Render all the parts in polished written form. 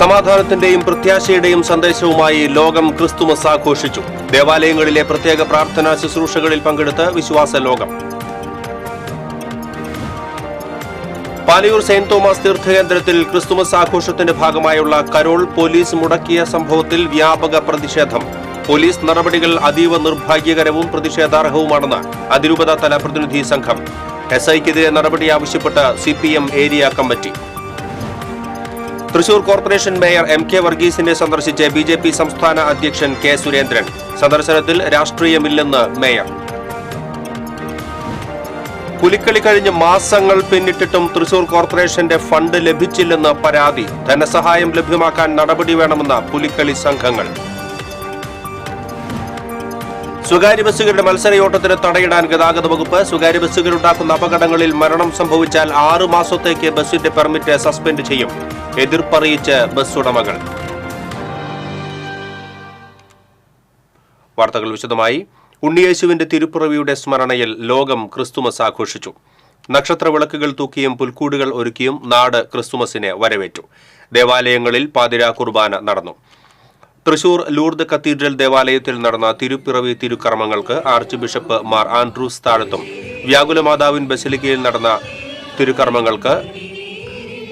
സമാധാനത്തിന്റെയും പ്രത്യാശയുടെയും സന്ദേശവുമായി ലോകം ക്രിസ്തുമസ് ആഘോഷിച്ചു. ദേവാലയങ്ങളിലെ പ്രത്യേക പ്രാർത്ഥനാ ശുശ്രൂഷകളിൽ പങ്കെടുത്ത് വിശ്വാസ ലോകം. പാലയൂർ സെന്റ് തോമസ് തീർത്ഥകേന്ദ്രത്തിൽ ക്രിസ്തുമസ് ആഘോഷത്തിന്റെ ഭാഗമായുള്ള കരോൾ പോലീസ് മുടക്കിയ സംഭവത്തിൽ വ്യാപക പ്രതിഷേധം. പോലീസ് നടപടികൾ അതീവ നിർഭാഗ്യകരവും പ്രതിഷേധാർഹവുമാണെന്ന് അതിരൂപത തല പ്രതിനിധി സംഘം. SIക്കെതിരെ നടപടി ആവശ്യപ്പെട്ട് CPM area committee. Thrissur corporation mayor MK വർഗീസിനെ സന്ദർശിച്ച് BJP സംസ്ഥാന അധ്യക്ഷൻ K സുരേന്ദ്രൻ. സന്ദർശനത്തിൽ രാഷ്ട്രീയമില്ലെന്ന് മേയർ. പുലിക്കളി കഴിഞ്ഞ് മാസങ്ങൾ പിന്നിട്ടിട്ടും തൃശൂർ കോർപ്പറേഷന്റെ ഫണ്ട് ലഭിച്ചില്ലെന്ന് പരാതി. ധനസഹായം ലഭ്യമാക്കാൻ നടപടി വേണമെന്ന പുലിക്കളി സംഘങ്ങൾ. സ്വകാര്യ ബസ്സുകളുടെ മത്സരയോട്ടത്തിന് തടയിടാൻ ഗതാഗത വകുപ്പ്. സ്വകാര്യ ബസ്സുകളുണ്ടാക്കുന്ന അപകടങ്ങളിൽ മരണം സംഭവിച്ചാൽ 6 മാസത്തേക്ക് ബസ്സിന്റെ പെർമിറ്റ് സസ്പെൻഡ് ചെയ്യും. എതിർപ്പറിയിച്ച് ബസ് ഉടമകൾ. വാർത്തകൾ വിശദമായി. ഉണ്ണിയേശുവിന്റെ തിരുപ്പിറവിയുടെ സ്മരണയിൽ ലോകം ക്രിസ്തുമസ് ആഘോഷിച്ചു. നക്ഷത്ര വിളക്കുകൾ തൂക്കിയും പുൽക്കൂടുകൾ ഒരുക്കിയും നാട് ക്രിസ്തുമസിനെ വരവേറ്റു. ദേവാലയങ്ങളിൽ പാതിരാ കുർബാന നടന്നു. തൃശൂർ ലൂർദ് കത്തീഡ്രൽ ദേവാലയത്തിൽ നടന്ന തിരുപ്പിറവി തിരുക്കർമ്മങ്ങൾക്ക് ആർച്ച് ബിഷപ്പ് മാർ ആൻഡ്രൂസ് താഴത്തും, വ്യാകുലമാതാവിൻ ബസിലിക്കയിൽ നടന്ന തിരുക്കർമ്മങ്ങൾക്ക്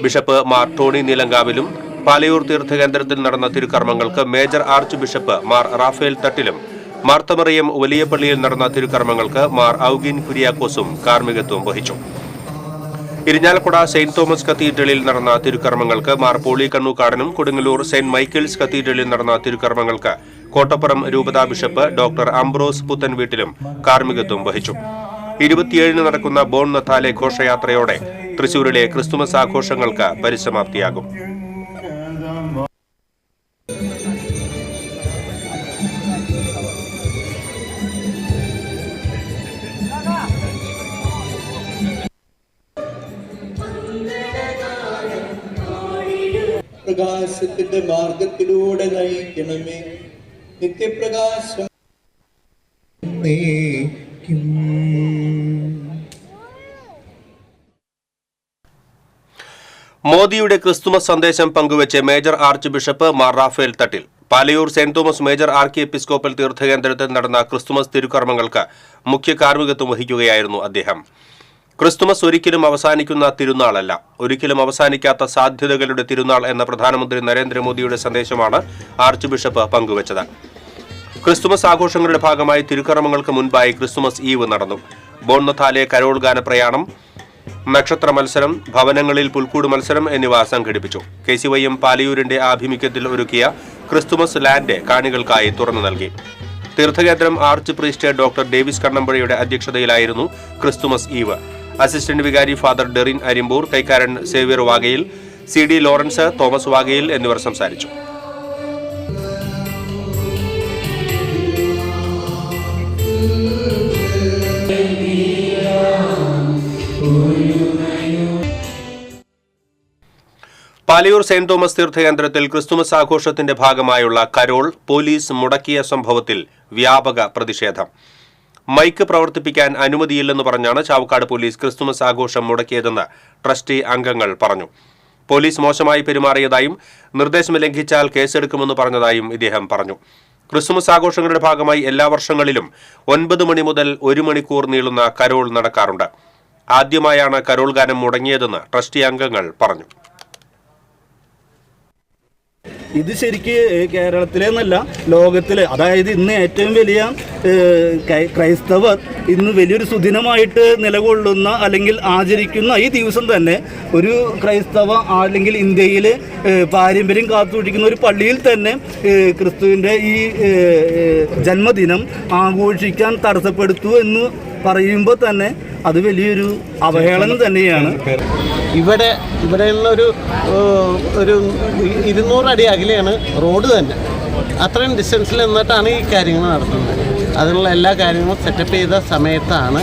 ബിഷപ്പ് മാർ ടോണി നീലങ്കാവിലും, പാലയൂർ തീർത്ഥകേന്ദ്രത്തിൽ നടന്ന തിരുക്കർമ്മങ്ങൾക്ക് major archbishop Mar Raphael തട്ടിലും, മാർത്തമറിയം വലിയ പള്ളിയിൽ നടന്ന തിരുക്കർമ്മങ്ങൾക്ക് മാർ ഔഗിൻ കുര്യാക്കോസും കാർമ്മികത്വം വഹിച്ചു. ഇരിഞ്ഞാലക്കുട സെന്റ് തോമസ് കത്തീഡ്രലിൽ നടന്ന തിരുക്കർമ്മങ്ങൾക്ക് മാർ പോളി കണ്ണൂക്കാടനും, കൊടുങ്ങല്ലൂർ സെന്റ് മൈക്കിൾസ് കത്തീഡ്രലിൽ നടന്ന തിരുക്കർമ്മങ്ങൾക്ക് കോട്ടപ്പുറം രൂപതാ ബിഷപ്പ് ഡോക്ടർ അംബ്രോസ് പുത്തൻവീട്ടിലും കാർമ്മികത്വം വഹിച്ചു. 27 നടക്കുന്ന ബോൺ നഥാലെ ഘോഷയാത്രയോടെ തൃശൂരിലെ ക്രിസ്തുമസ് ആഘോഷങ്ങൾക്ക് പരിസമാപ്തിയാകും. പ്രകാശത്തിന്റെ മാർഗത്തിലൂടെ നയിക്കണമേ. നിത്യപ്രകാശം മോദിയുടെ ക്രിസ്തുമസ് സന്ദേശം പങ്കുവച്ച് major archbishop Mar Raphael Thattil. Palayur saint Thomas major archiepiscopal തീർത്ഥകേന്ദ്രത്തിൽ നടന്ന ക്രിസ്തുമസ് തിരുക്കർമ്മങ്ങൾക്ക് മുഖ്യ കാർമ്മികത്വം വഹിക്കുകയായിരുന്നു അദ്ദേഹം. ക്രിസ്തുമസ് ഒരിക്കലും അവസാനിക്കുന്ന തിരുനാളല്ല, ഒരിക്കലും അവസാനിക്കാത്ത സാധ്യതകളുടെ തിരുനാൾ എന്ന പ്രധാനമന്ത്രി നരേന്ദ്രമോദിയുടെ സന്ദേശമാണ് ആർച്ച് ബിഷപ്പ് പങ്കുവച്ചത്. ക്രിസ്തുമസ് ആഘോഷങ്ങളുടെ ഭാഗമായി തിരുക്കർമ്മങ്ങൾക്ക് മുൻപായി ക്രിസ്തുമസ് ഈവ് നടന്നു. ബോൺ നഥാലെ കരോൾ ഗാന പ്രയാണം, നക്ഷത്ര മത്സരം, ഭവനങ്ങളിൽ പുൽക്കൂട് മത്സരം എന്നിവ സംഘടിപ്പിച്ചു. KCYM പാലയൂരിന്റെ ആഭിമുഖ്യത്തിൽ ഒരുക്കിയ ക്രിസ്തുമസ് ലാൻഡ് കാണികൾക്കായി തുറന്നു നൽകി. തീർത്ഥകേന്ദ്രം ആർച്ച് പ്രീസ്റ്റ് ഡോക്ടർ ഡേവിസ് കണ്ണമ്പഴയുടെ അധ്യക്ഷതയിലായിരുന്നു ക്രിസ്തുമസ് ഈവ്. അസിസ്റ്റന്റ് വികാരി ഫാദർ ഡെറിൻ അരിമ്പൂർ, കൈക്കാരൻ Xavier Vagayil, CD Lawrence, Thomas Vagayil എന്നിവർ സംസാരിച്ചു. പാലയൂർ സെന്റ് തോമസ് തീർത്ഥകേന്ദ്രത്തിൽ ക്രിസ്തുമസ് ആഘോഷത്തിന്റെ ഭാഗമായുള്ള കരോൾ പോലീസ് മുടക്കിയ സംഭവത്തിൽ വ്യാപക പ്രതിഷേധം. മൈക്ക് പ്രവർത്തിപ്പിക്കാൻ അനുമതിയില്ലെന്ന് പറഞ്ഞാണ് ചാവക്കാട് പോലീസ് ക്രിസ്തുമസ് ആഘോഷം മുടക്കിയതെന്ന് ട്രസ്റ്റി അംഗങ്ങൾ പറഞ്ഞു. പോലീസ് മോശമായി പെരുമാറിയതായും നിർദ്ദേശം ലംഘിച്ചാൽ കേസെടുക്കുമെന്ന് പറഞ്ഞതായും ഇദ്ദേഹം പറഞ്ഞു. ക്രിസ്തുമസ് ആഘോഷങ്ങളുടെ ഭാഗമായി എല്ലാ വർഷങ്ങളിലും 9 മണി മുതൽ 1 മണിക്കൂർ നീളുന്ന കരോൾ നടക്കാറുണ്ട്. ആദ്യമായാണ് കരോൾ ഗാനം മുടങ്ങിയതെന്ന് ട്രസ്റ്റി അംഗങ്ങൾ പറഞ്ഞു. ഇത് ശരിക്ക് കേരളത്തിലെ എന്നല്ല ലോകത്തിലെ, അതായത് ഇന്ന് ഏറ്റവും വലിയ ക്രൈസ്തവർ ഇന്ന് വലിയൊരു സുദിനമായിട്ട് നിലകൊള്ളുന്ന അല്ലെങ്കിൽ ആചരിക്കുന്ന ഈ ദിവസം തന്നെ ഒരു ക്രൈസ്തവ അല്ലെങ്കിൽ ഇന്ത്യയിലെ പാരമ്പര്യം കാത്തുസൂക്ഷിക്കുന്ന ഒരു പള്ളിയിൽ തന്നെ ക്രിസ്തുവിൻ്റെ ഈ ജന്മദിനം ആഘോഷിക്കാൻ തടസ്സപ്പെടുത്തു എന്ന് പറയുമ്പോൾ തന്നെ അത് വലിയൊരു അവഹേളനം തന്നെയാണ്. ഇവിടെയുള്ളൊരു 200 അടി അകലെയാണ് റോഡ് തന്നെ. അത്രയും ഡിസ്റ്റൻസിൽ നിന്നിട്ടാണ് ഈ കാര്യങ്ങൾ നടത്തുന്നത്. അതിനുള്ള എല്ലാ കാര്യങ്ങളും സെറ്റപ്പ് ചെയ്ത സമയത്താണ്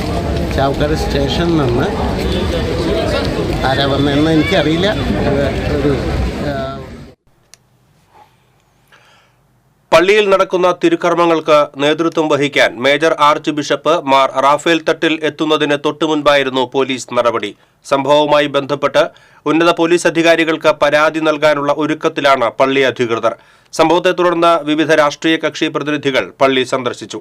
ചാവക്കാട് സ്റ്റേഷനിൽ നിന്ന് ആരാ വന്നതെന്ന് എനിക്കറിയില്ല. പള്ളിയിൽ നടക്കുന്ന തിരുക്കർമ്മങ്ങൾക്ക് നേതൃത്വം വഹിക്കാൻ major archbishop Mar Raphael Thattil എത്തുന്നതിന് തൊട്ടുമുൻപായിരുന്നു പോലീസ് നടപടി. സംഭവവുമായി ബന്ധപ്പെട്ട് ഉന്നത പോലീസ് അധികാരികൾക്ക് പരാതി നൽകാനുള്ള ഒരുക്കത്തിലാണ് പള്ളി അധികൃതർ. സംഭവത്തെ തുടർന്ന് വിവിധ രാഷ്ട്രീയ കക്ഷി പ്രതിനിധികൾ പള്ളി സന്ദർശിച്ചു.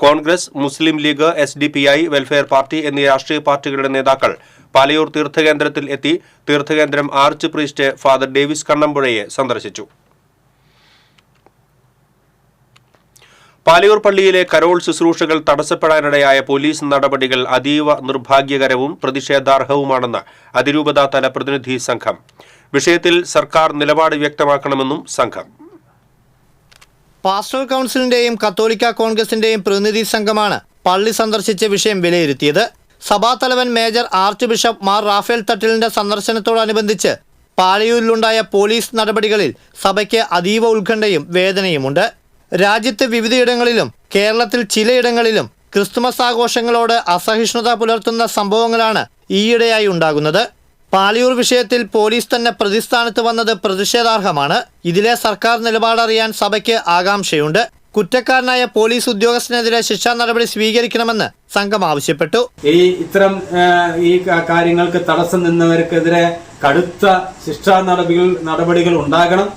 കോൺഗ്രസ്, മുസ്ലിം ലീഗ്, SDPI, വെൽഫെയർ പാർട്ടി എന്നീ രാഷ്ട്രീയ പാർട്ടികളുടെ നേതാക്കൾ പാലയൂർ തീർത്ഥകേന്ദ്രത്തിൽ എത്തി തീർത്ഥകേന്ദ്രം ആർച്ച് പ്രീസ്റ്റ് ഫാദർ ഡേവിസ് കണ്ണമ്പുഴയെ സന്ദർശിച്ചു. പാലയൂർ പള്ളിയിലെ കരോൾ ശുശ്രൂഷകൾ തടസ്സപ്പെടാനിടയായ പോലീസ് നടപടികൾ അതീവ നിർഭാഗ്യകരവും പ്രതിഷേധാർഹവുമാണെന്ന് അതിരൂപത തല പ്രതിനിധി സംഘം. വിഷയത്തിൽ സർക്കാർ നിലപാട് വ്യക്തമാക്കണമെന്നും സംഘം. പാസ്റ്ററൽ കൗൺസിലിന്റെയും കത്തോലിക്ക കോൺഗ്രസിന്റെയും പ്രതിനിധി സംഘമാണ് പള്ളി സന്ദർശിച്ച വിഷയം വിലയിരുത്തിയത്. സഭാതലവൻ major archbishop Mar Raphael തട്ടിലിന്റെ സന്ദർശനത്തോടനുബന്ധിച്ച് പാലയൂരിലുണ്ടായ പോലീസ് നടപടികളിൽ സഭയ്ക്ക് അതീവ ഉത്കണ്ഠയും വേദനയുമുണ്ട്. രാജ്യത്ത് വിവിധയിടങ്ങളിലും കേരളത്തിൽ ചിലയിടങ്ങളിലും ക്രിസ്തുമസ് ആഘോഷങ്ങളോട് അസഹിഷ്ണുത പുലർത്തുന്ന സംഭവങ്ങളാണ് ഈയിടെയായി ഉണ്ടാകുന്നത്. പാലയൂർ വിഷയത്തിൽ പോലീസ് തന്നെ പ്രതിസ്ഥാനത്ത് വന്നത് പ്രതിഷേധാർഹമാണ്. ഇതിലെ സർക്കാർ നിലപാടറിയാൻ സഭയ്ക്ക് ആകാംക്ഷയുണ്ട്. കുറ്റക്കാരനായ പോലീസ് ഉദ്യോഗസ്ഥനെതിരെ ശിക്ഷാ നടപടി സ്വീകരിക്കണമെന്ന് സംഘം ആവശ്യപ്പെട്ടു. ഇത്തരം കാര്യങ്ങൾക്ക് തടസ്സം നിന്നവർക്കെതിരെ കടുത്ത ശിക്ഷാ നടപടികൾ ഉണ്ടാകണം.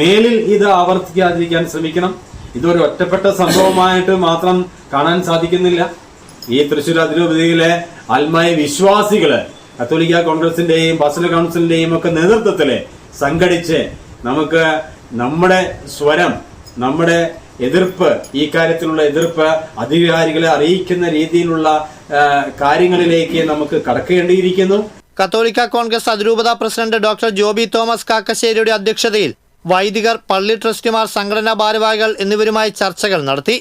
മേലിൽ ഇത് ആവർത്തിക്കാതിരിക്കാൻ ശ്രമിക്കണം. ഇതൊരു ഒറ്റപ്പെട്ട സംഭവമായിട്ട് മാത്രം കാണാൻ സാധിക്കുന്നില്ല. ഈ തൃശ്ശൂർ അതിരൂപതയിലെ ആത്മായ വിശ്വാസികള് കത്തോലിക്ക കോൺഗ്രസിന്റെയും പാസ്റ്ററൽ കൗൺസിലിന്റെയും ഒക്കെ നേതൃത്വത്തില് സംഘടിച്ച് നമുക്ക് നമ്മുടെ സ്വരം, നമ്മുടെ എതിർപ്പ്, ഈ കാര്യത്തിലുള്ള എതിർപ്പ് അധികാരികളെ അറിയിക്കുന്ന രീതിയിലുള്ള കാര്യങ്ങളിലേക്ക് നമുക്ക് കടക്കേണ്ടിയിരിക്കുന്നു. കത്തോലിക്ക കോൺഗ്രസ് അതിരൂപത പ്രസിഡന്റ് ഡോക്ടർ ജോബി തോമസ് കാക്കശ്ശേരിയുടെ അധ്യക്ഷതയിൽ വൈദികർ, പള്ളി ട്രസ്റ്റിമാർ, സംഘടനാ ഭാരവാഹികൾ എന്നിവരുമായി ചർച്ചകൾ നടത്തി.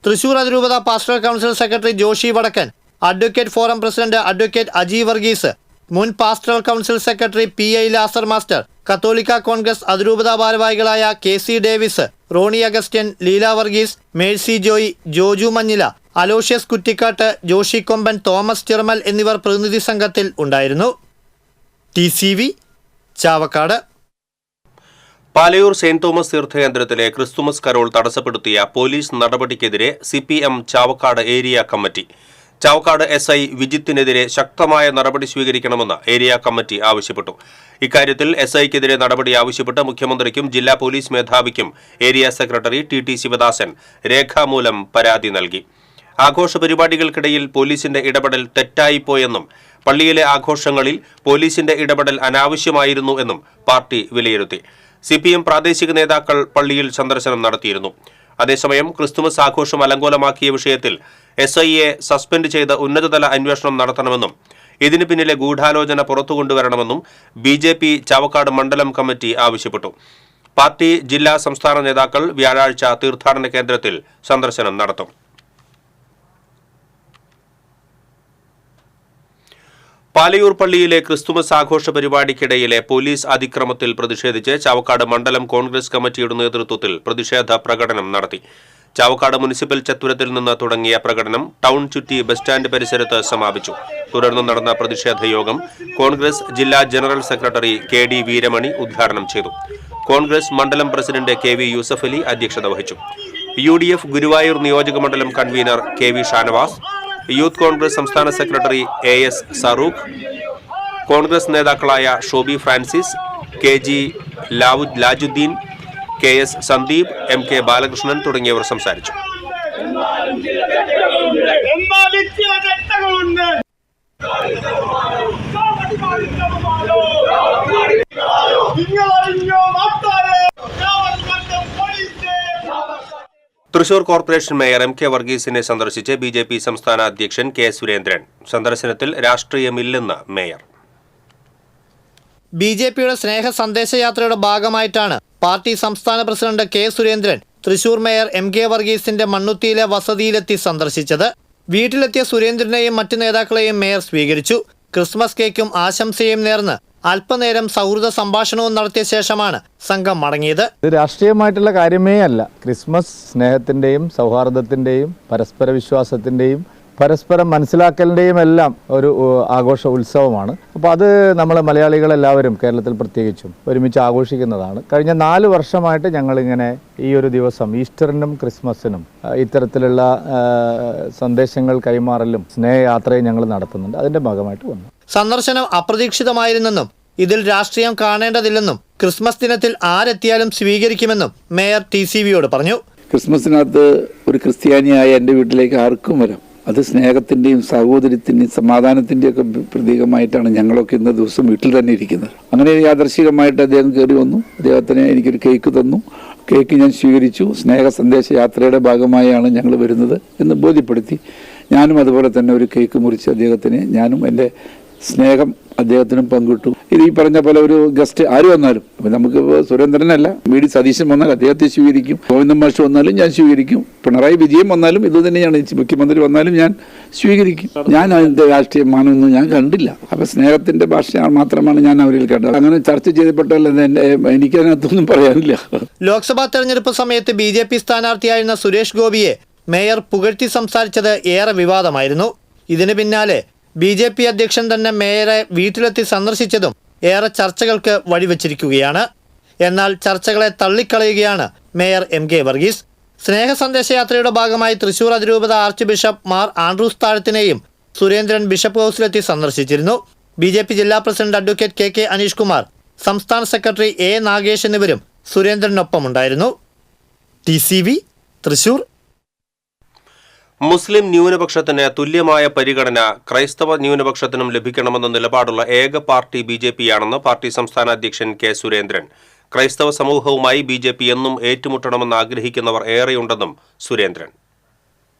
തൃശൂർ അതിരൂപത pastoral council secretary Joshi Vadakkan, advocate forum president advocate Aji Varghese, മുൻ pastoral council secretary PI Lazar master, കത്തോലിക്ക കോൺഗ്രസ് അതിരൂപത ഭാരവാഹികളായ KC Davis, Ronnie Augustine, Leela Varghese, Mercy Joy, Joju Manjila, Aloysius Kuttikkatt, Joshi Komban, Thomas Chiramal എന്നിവർ പ്രതിനിധി സംഘത്തിൽ ഉണ്ടായിരുന്നു. TCV Chavakkad. Palayur saint Thomas തീർത്ഥകേന്ദ്രത്തിലെ ക്രിസ്തുമസ് കരോൾ തടസ്സപ്പെടുത്തിയ പോലീസ് നടപടിക്കെതിരെ CPM Chavakkad area committee. Chavakkad SI വിജിത്തിനെതിരെ ശക്തമായ നടപടി സ്വീകരിക്കണമെന്ന് ഏരിയ കമ്മിറ്റി ആവശ്യപ്പെട്ടു. ഇക്കാര്യത്തിൽ SIക്കെതിരെ നടപടി ആവശ്യപ്പെട്ട് മുഖ്യമന്ത്രിക്കും ജില്ലാ പോലീസ് മേധാവിക്കും ഏരിയ സെക്രട്ടറി TT ശിവദാസൻ രേഖാമൂലം പരാതി നൽകി. ആഘോഷ പരിപാടികൾക്കിടയിൽ പോലീസിന്റെ ഇടപെടൽ തെറ്റായിപ്പോയെന്നും പള്ളിയിലെ ആഘോഷങ്ങളിൽ പോലീസിന്റെ ഇടപെടൽ അനാവശ്യമായിരുന്നു എന്നും പാർട്ടി വിലയിരുത്തി. CPM പ്രാദേശിക നേതാക്കൾ പള്ളിയിൽ സന്ദർശനം നടത്തിയിരുന്നു. അതേസമയം ക്രിസ്തുമസ് ആഘോഷം അലങ്കോലമാക്കിയ വിഷയത്തിൽ SIയെ സസ്പെൻഡ് ചെയ്ത് ഉന്നതതല അന്വേഷണം നടത്തണമെന്നും ഇതിന് പിന്നിലെ ഗൂഢാലോചന പുറത്തുകൊണ്ടുവരണമെന്നും BJP ചാവക്കാട് മണ്ഡലം കമ്മിറ്റി ആവശ്യപ്പെട്ടു. പാർട്ടി ജില്ലാ സംസ്ഥാന നേതാക്കൾ വ്യാഴാഴ്ച തീർത്ഥാടന കേന്ദ്രത്തിൽ സന്ദർശനം നടത്തും. പാലയൂർ പള്ളിയിലെ ക്രിസ്തുമസ് ആഘോഷ പരിപാടിക്കിടയിലെ പോലീസ് അതിക്രമത്തിൽ പ്രതിഷേധിച്ച് ചാവക്കാട് മണ്ഡലം കോൺഗ്രസ് കമ്മിറ്റിയുടെ നേതൃത്വത്തിൽ പ്രതിഷേധ പ്രകടനം നടത്തി. ചാവക്കാട് മുനിസിപ്പൽ ചത്വരത്തിൽ നിന്ന് തുടങ്ങിയ പ്രകടനം ടൗൺ ചുറ്റി ബസ് സ്റ്റാൻഡ് പരിസരത്ത് സമാപിച്ചു. തുടർന്ന് നടന്ന പ്രതിഷേധ യോഗം കോൺഗ്രസ് ജില്ലാ ജനറൽ സെക്രട്ടറി KD വീരമണി ഉദ്ഘാടനം ചെയ്തു. കോൺഗ്രസ് മണ്ഡലം പ്രസിഡന്റ് KV യൂസഫലി അധ്യക്ഷത വഹിച്ചു. UDF ഗുരുവായൂർ നിയോജക മണ്ഡലം convener KV Shanavas, youth Congress സംസ്ഥാന സെക്രട്ടറി AS സറൂഖ്, കോൺഗ്രസ് നേതാക്കളായ Shobi Francis, KG ലാജുദ്ദീൻ, KS Sandeep, MK Balakrishnan തുടങ്ങിയവർ സംസാരിച്ചു. തൃശൂർ കോർപ്പറേഷൻ മേയർ MK വർഗീസിനെ സന്ദർശിച്ച് BJP സംസ്ഥാന അധ്യക്ഷൻ K സുരേന്ദ്രൻ. സന്ദർശനത്തിൽ രാഷ്ട്രീയമില്ലെന്ന് മേയർ. BJPയുടെ സ്നേഹ സന്ദേശയാത്രയുടെ ഭാഗമായിട്ടാണ് പാർട്ടി സംസ്ഥാന president K Surendran Thrissur mayor MK വർഗീസിന്റെ മണ്ണുത്തിയിലെ വസതിയിലെത്തി സന്ദർശിച്ചത്. വീട്ടിലെത്തിയ സുരേന്ദ്രനെയും മറ്റു നേതാക്കളെയും മേയർ സ്വീകരിച്ചു. ക്രിസ്മസ് കേക്കും ആശംസയും നേർന്ന് അല്പനേരം സൗഹൃദ സംഭാഷണവും നടത്തിയ ശേഷമാണ് സംഘം മടങ്ങിയത്. ഇത് രാഷ്ട്രീയമായിട്ടുള്ള കാര്യമേ അല്ല. ക്രിസ്മസ് സ്നേഹത്തിൻ്റെയും സൗഹാർദ്ദത്തിൻ്റെയും പരസ്പര വിശ്വാസത്തിൻ്റെയും പരസ്പരം മനസ്സിലാക്കലിൻ്റെയും എല്ലാം ഒരു ആഘോഷ ഉത്സവമാണ്. അപ്പോൾ അത് നമ്മൾ മലയാളികളെല്ലാവരും കേരളത്തിൽ പ്രത്യേകിച്ചും ഒരുമിച്ച് ആഘോഷിക്കുന്നതാണ്. കഴിഞ്ഞ 4 വർഷമായിട്ട് ഞങ്ങളിങ്ങനെ ഈ ഒരു ദിവസം ഈസ്റ്ററിനും ക്രിസ്മസിനും ഇത്തരത്തിലുള്ള സന്ദേശങ്ങൾ കൈമാറലും സ്നേഹയാത്രയും ഞങ്ങൾ നടത്തുന്നുണ്ട്. അതിൻ്റെ ഭാഗമായിട്ട് വന്നു. സന്ദർശനം അപ്രതീക്ഷിതമായിരുന്നെന്നും ഇതിൽ രാഷ്ട്രീയം കാണേണ്ടതില്ലെന്നും ക്രിസ്മസ് ദിനത്തിൽ ആരെത്തിയാലും സ്വീകരിക്കുമെന്നും മേയർ TCVയോട് പറഞ്ഞു. ക്രിസ്മസിനകത്ത് ഒരു ക്രിസ്ത്യാനിയായ എൻ്റെ വീട്ടിലേക്ക് ആർക്കും വരാം. അത് സ്നേഹത്തിൻ്റെയും സഹോദര്യത്തിൻ്റെയും സമാധാനത്തിൻ്റെയും ഒക്കെ പ്രതീകമായിട്ടാണ് ഞങ്ങളൊക്കെ ഇന്ന ദിവസം വീട്ടിൽ തന്നെ ഇരിക്കുന്നത്. അങ്ങനെ യാദർശികമായിട്ട് അദ്ദേഹം കയറി വന്നു. അദ്ദേഹത്തിന് എനിക്കൊരു കേക്ക് തന്നു. കേക്ക് ഞാൻ സ്വീകരിച്ചു. സ്നേഹ സന്ദേശ യാത്രയുടെ ഭാഗമായാണ് ഞങ്ങൾ വരുന്നത് എന്ന് ബോധ്യപ്പെടുത്തി. ഞാനും അതുപോലെ തന്നെ ഒരു കേക്ക് മുറിച്ച് അദ്ദേഹത്തിന് ഞാനും എൻ്റെ സ്നേഹം അദ്ദേഹത്തിനും പങ്കിട്ടു. ഇത് ഈ പറഞ്ഞ പോലെ ഒരു ഗസ്റ്റ് ആര് വന്നാലും നമുക്ക് സുരേന്ദ്രനല്ല VD സതീശൻ വന്നാൽ അദ്ദേഹത്തെ സ്വീകരിക്കും. ഗോവിന്ദൻ മാഷ് വന്നാലും ഞാൻ സ്വീകരിക്കും. പിണറായി വിജയൻ വന്നാലും ഇത് തന്നെയാണ്. മുഖ്യമന്ത്രി വന്നാലും ഞാൻ സ്വീകരിക്കും. ഞാൻ അതിൻ്റെ രാഷ്ട്രീയ മാനമൊന്നും ഞാൻ കണ്ടില്ല. അപ്പം സ്നേഹത്തിൻ്റെ ഭാഷ മാത്രമാണ് ഞാൻ അവരിൽ കണ്ടത്. അങ്ങനെ ചർച്ച ചെയ്യപ്പെട്ടല്ല എനിക്കതിനകത്തൊന്നും പറയാനില്ല. ലോക്സഭാ തെരഞ്ഞെടുപ്പ് സമയത്ത് BJP സ്ഥാനാർത്ഥിയായിരുന്ന സുരേഷ് ഗോപിയെ മേയർ പുകഴ്ത്തി സംസാരിച്ചത് ഏറെ വിവാദമായിരുന്നു. ഇതിന് പിന്നാലെ BJP അധ്യക്ഷൻ തന്നെ മേയറെ വീട്ടിലെത്തി സന്ദർശിച്ചതും ഏറെ ചർച്ചകൾക്ക് വഴിവെച്ചിരിക്കുകയാണ്. എന്നാൽ ചർച്ചകളെ തള്ളിക്കളയുകയാണ് മേയർ MK വർഗീസ്. സ്നേഹ സന്ദേശയാത്രയുടെ ഭാഗമായി തൃശൂർ അതിരൂപത ആർച്ച് ബിഷപ്പ് മാർ ആൻഡ്രൂസ് താഴത്തിനെയും സുരേന്ദ്രൻ ബിഷപ്പ് ഹൗസിലെത്തി സന്ദർശിച്ചിരുന്നു. BJP ജില്ലാ president advocate KK Aneesh Kumar, സംസ്ഥാന സെക്രട്ടറി A നാഗേഷ് എന്നിവരും സുരേന്ദ്രനൊപ്പമുണ്ടായിരുന്നു. TCV തൃശൂർ. മുസ്ലിം ന്യൂനപക്ഷത്തിന് തുല്യമായ പരിഗണന ക്രൈസ്തവ ന്യൂനപക്ഷത്തിനും ലഭിക്കണമെന്ന നിലപാടുള്ള ഏക പാർട്ടി BJPയാണെന്ന് പാർട്ടി സംസ്ഥാന അധ്യക്ഷൻ K സുരേന്ദ്രൻ. ക്രൈസ്തവ സമൂഹവുമായി BJP എന്നും ഏറ്റുമുട്ടണമെന്ന് ആഗ്രഹിക്കുന്നവർ ഏറെയുണ്ടെന്നും സുരേന്ദ്രൻ.